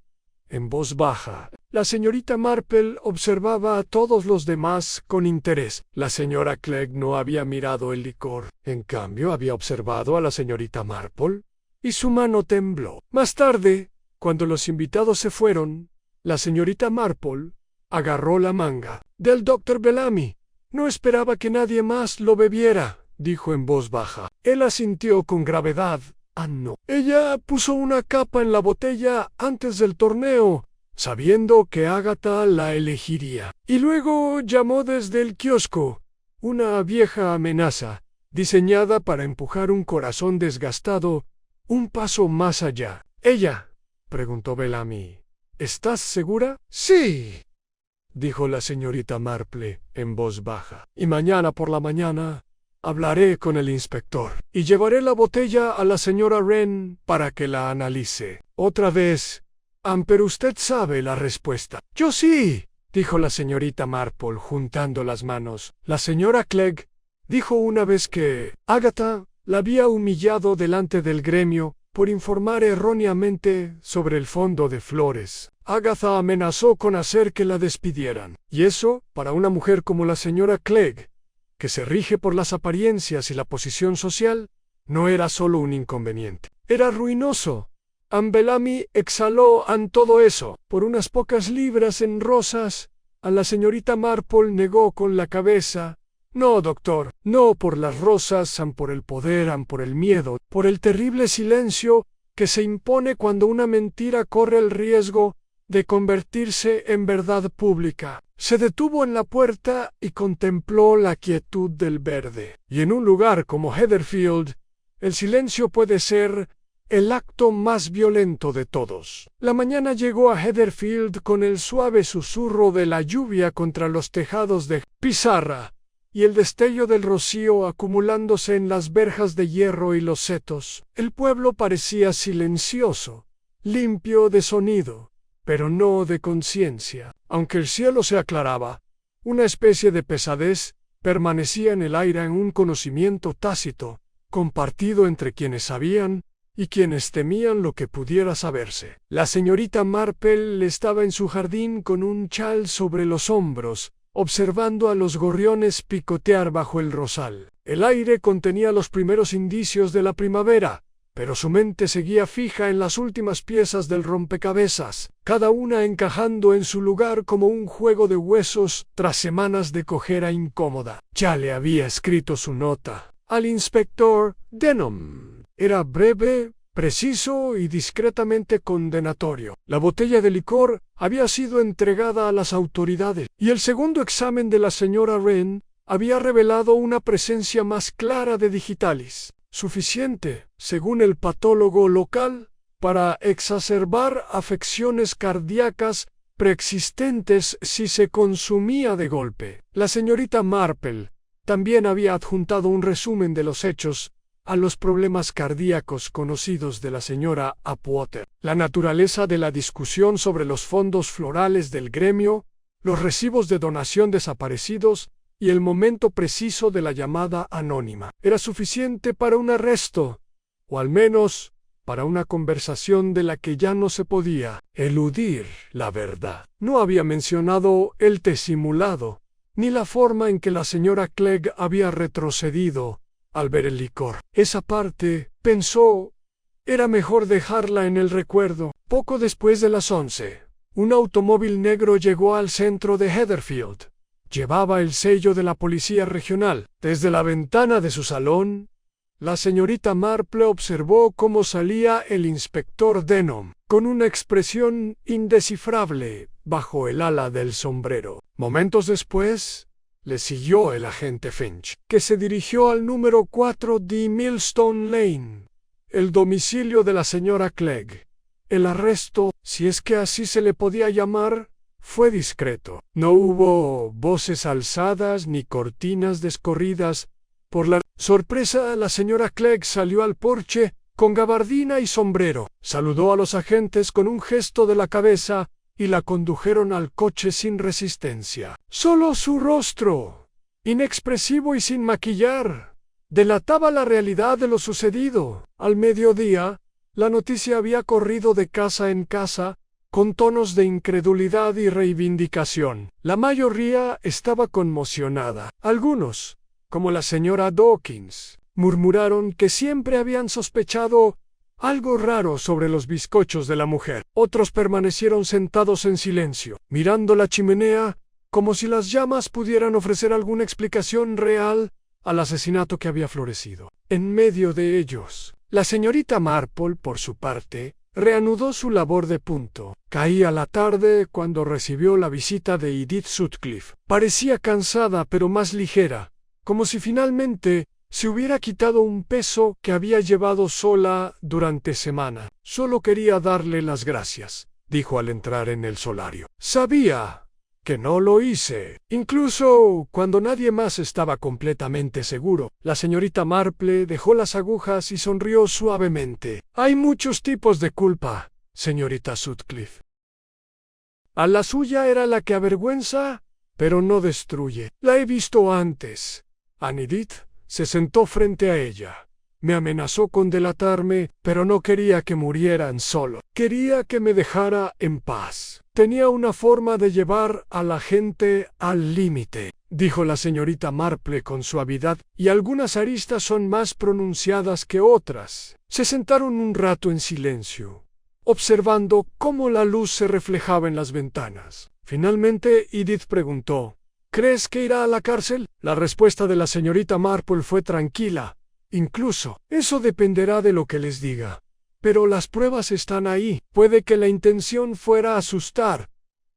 en voz baja. La señorita Marple observaba a todos los demás con interés. La señora Clegg no había mirado el licor. En cambio, había observado a la señorita Marple, y su mano tembló. Más tarde, cuando los invitados se fueron, la señorita Marple agarró la manga del doctor Bellamy. No esperaba que nadie más lo bebiera, dijo en voz baja. Él asintió con gravedad. Ah, no. Ella puso una capa en la botella antes del torneo, sabiendo que Agatha la elegiría. Y luego llamó desde el kiosco, una vieja amenaza, diseñada para empujar un corazón desgastado un paso más allá. ¿Ella?, preguntó Bellamy. ¿Estás segura? Sí, dijo la señorita Marple en voz baja. Y mañana por la mañana hablaré con el inspector y llevaré la botella a la señora Wren para que la analice. Otra vez, pero usted sabe la respuesta. Yo sí, dijo la señorita Marple juntando las manos. La señora Clegg dijo una vez que Agatha la había humillado delante del gremio por informar erróneamente sobre el fondo de flores. Agatha amenazó con hacer que la despidieran. Y eso, para una mujer como la señora Clegg, que se rige por las apariencias y la posición social, no era solo un inconveniente. Era ruinoso. Bellamy exhaló todo eso. Por unas pocas libras en rosas, a la señorita Marple negó con la cabeza. No, doctor, no por las rosas, por el poder, por el miedo, por el terrible silencio que se impone cuando una mentira corre el riesgo de convertirse en verdad pública. Se detuvo en la puerta y contempló la quietud del verde. Y en un lugar como Heatherfield, el silencio puede ser el acto más violento de todos. La mañana llegó a Heatherfield con el suave susurro de la lluvia contra los tejados de pizarra y el destello del rocío acumulándose en las verjas de hierro y los setos. El pueblo parecía silencioso, limpio de sonido, pero no de conciencia. Aunque el cielo se aclaraba, una especie de pesadez permanecía en el aire, en un conocimiento tácito, compartido entre quienes sabían y quienes temían lo que pudiera saberse. La señorita Marple estaba en su jardín con un chal sobre los hombros, observando a los gorriones picotear bajo el rosal. El aire contenía los primeros indicios de la primavera, pero su mente seguía fija en las últimas piezas del rompecabezas, cada una encajando en su lugar como un juego de huesos tras semanas de cojera incómoda. Ya le había escrito su nota al inspector Denham. Era breve, preciso y discretamente condenatorio. La botella de licor había sido entregada a las autoridades, y el segundo examen de la señora Wren había revelado una presencia más clara de digitalis, suficiente, según el patólogo local, para exacerbar afecciones cardíacas preexistentes si se consumía de golpe. La señorita Marple también había adjuntado un resumen de los hechos a los problemas cardíacos conocidos de la señora Atwater. La naturaleza de la discusión sobre los fondos florales del gremio, los recibos de donación desaparecidos y el momento preciso de la llamada anónima. Era suficiente para un arresto, o al menos para una conversación de la que ya no se podía eludir la verdad. No había mencionado el té simulado, ni la forma en que la señora Clegg había retrocedido al ver el licor. Esa parte, pensó, era mejor dejarla en el recuerdo. Poco después de las 11, un automóvil negro llegó al centro de Heatherfield. Llevaba el sello de la policía regional. Desde la ventana de su salón, la señorita Marple observó cómo salía el inspector Denham, con una expresión indescifrable bajo el ala del sombrero. Momentos después, le siguió el agente Finch, que se dirigió al número 4 de Millstone Lane, el domicilio de la señora Clegg. El arresto, si es que así se le podía llamar, fue discreto. No hubo voces alzadas ni cortinas descorridas. Por la sorpresa, la señora Clegg salió al porche con gabardina y sombrero. Saludó a los agentes con un gesto de la cabeza y la condujeron al coche sin resistencia. Solo su rostro, inexpresivo y sin maquillar, delataba la realidad de lo sucedido. Al mediodía, la noticia había corrido de casa en casa, con tonos de incredulidad y reivindicación. La mayoría estaba conmocionada. Algunos, como la señora Dawkins, murmuraron que siempre habían sospechado algo raro sobre los bizcochos de la mujer. Otros permanecieron sentados en silencio, mirando la chimenea, como si las llamas pudieran ofrecer alguna explicación real al asesinato que había florecido. En medio de ellos, la señorita Marple, por su parte, reanudó su labor de punto. Caía la tarde cuando recibió la visita de Edith Sutcliffe. Parecía cansada pero más ligera, como si finalmente se hubiera quitado un peso que había llevado sola durante semana. Solo quería darle las gracias, dijo al entrar en el solario. Sabía que no lo hice, incluso cuando nadie más estaba completamente seguro. La señorita Marple dejó las agujas y sonrió suavemente. Hay muchos tipos de culpa, señorita Sutcliffe. A la suya era la que avergüenza, pero no destruye. La he visto antes. Edith se sentó frente a ella. Me amenazó con delatarme, pero no quería que murieran solo. Quería que me dejara en paz. Tenía una forma de llevar a la gente al límite, dijo la señorita Marple con suavidad, y algunas aristas son más pronunciadas que otras. Se sentaron un rato en silencio, observando cómo la luz se reflejaba en las ventanas. Finalmente Edith preguntó: ¿Crees que irá a la cárcel? La respuesta de la señorita Marple fue tranquila. Incluso, eso dependerá de lo que les diga. Pero las pruebas están ahí. Puede que la intención fuera asustar,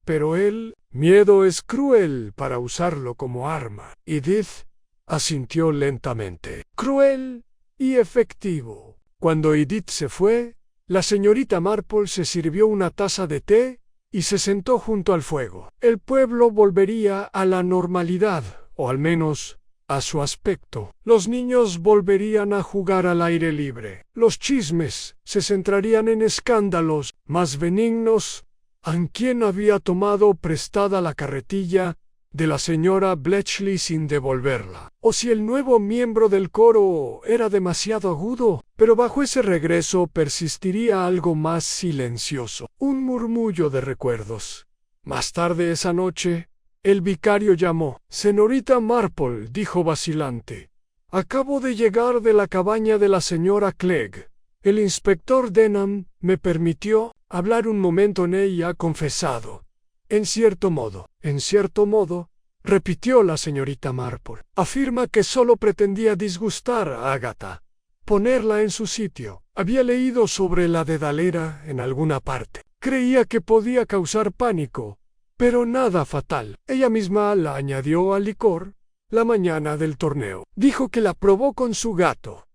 pero el miedo es cruel para usarlo como arma. Edith asintió lentamente. Cruel y efectivo. Cuando Edith se fue, la señorita Marple se sirvió una taza de té y se sentó junto al fuego. El pueblo volvería a la normalidad, o al menos a su aspecto. Los niños volverían a jugar al aire libre. Los chismes se centrarían en escándalos más benignos. ¿A quién había tomado prestada la carretilla de la señora Bletchley sin devolverla? O si el nuevo miembro del coro era demasiado agudo. Pero bajo ese regreso persistiría algo más silencioso, un murmullo de recuerdos. Más tarde esa noche, el vicario llamó. Señorita Marple, dijo vacilante, acabo de llegar de la cabaña de la señora Clegg. El inspector Denham me permitió hablar un momento en ella, confesado. En cierto modo, repitió la señorita Marple. Afirma que solo pretendía disgustar a Agatha, ponerla en su sitio. Había leído sobre la dedalera en alguna parte. Creía que podía causar pánico, pero nada fatal. Ella misma la añadió al licor la mañana del torneo. Dijo que la probó con su gato.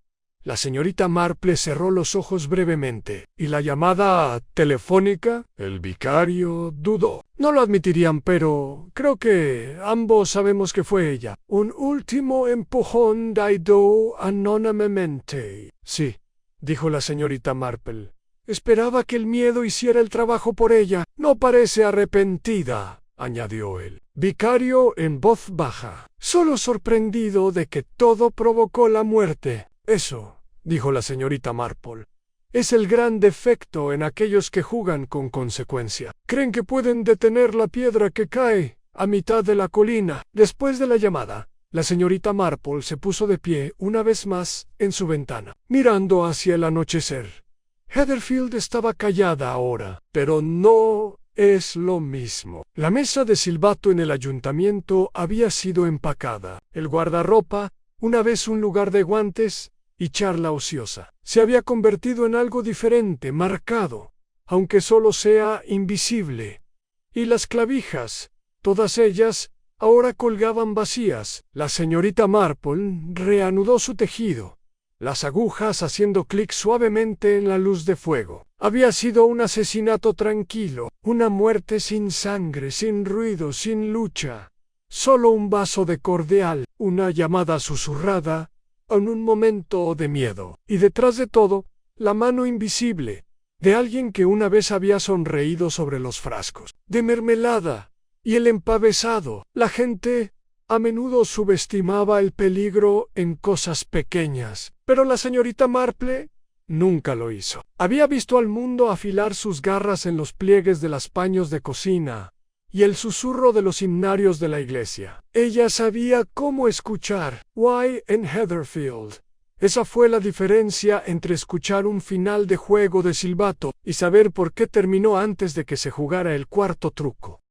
La señorita Marple cerró los ojos brevemente. ¿Y la llamada telefónica? El vicario dudó. No lo admitirían, pero creo que ambos sabemos que fue ella. Un último empujón dado anónimamente. Sí, dijo la señorita Marple. Esperaba que el miedo hiciera el trabajo por ella. No parece arrepentida, añadió el vicario en voz baja, solo sorprendido de que todo provocó la muerte. Eso, dijo la señorita Marple, es el gran defecto en aquellos que jugan con consecuencia. Creen que pueden detener la piedra que cae a mitad de la colina. Después de la llamada, la señorita Marple se puso de pie una vez más en su ventana, mirando hacia el anochecer. Heatherfield estaba callada ahora, pero no es lo mismo. La mesa de silbato en el ayuntamiento había sido empacada. El guardarropa, una vez un lugar de guantes y charla ociosa, se había convertido en algo diferente, marcado, aunque solo sea invisible. Y las clavijas, todas ellas, ahora colgaban vacías. La señorita Marple reanudó su tejido, las agujas haciendo clic suavemente en la luz de fuego. Había sido un asesinato tranquilo, una muerte sin sangre, sin ruido, sin lucha. Solo un vaso de cordial, una llamada susurrada, en un momento de miedo. Y detrás de todo, la mano invisible, de alguien que una vez había sonreído sobre los frascos de mermelada y el empavesado. La gente a menudo subestimaba el peligro en cosas pequeñas, pero la señorita Marple nunca lo hizo. Había visto al mundo afilar sus garras en los pliegues de los paños de cocina y el susurro de los himnarios de la iglesia. Ella sabía cómo escuchar. Why en Heatherfield. Esa fue la diferencia entre escuchar un final de juego de silbato y saber por qué terminó antes de que se jugara el cuarto truco.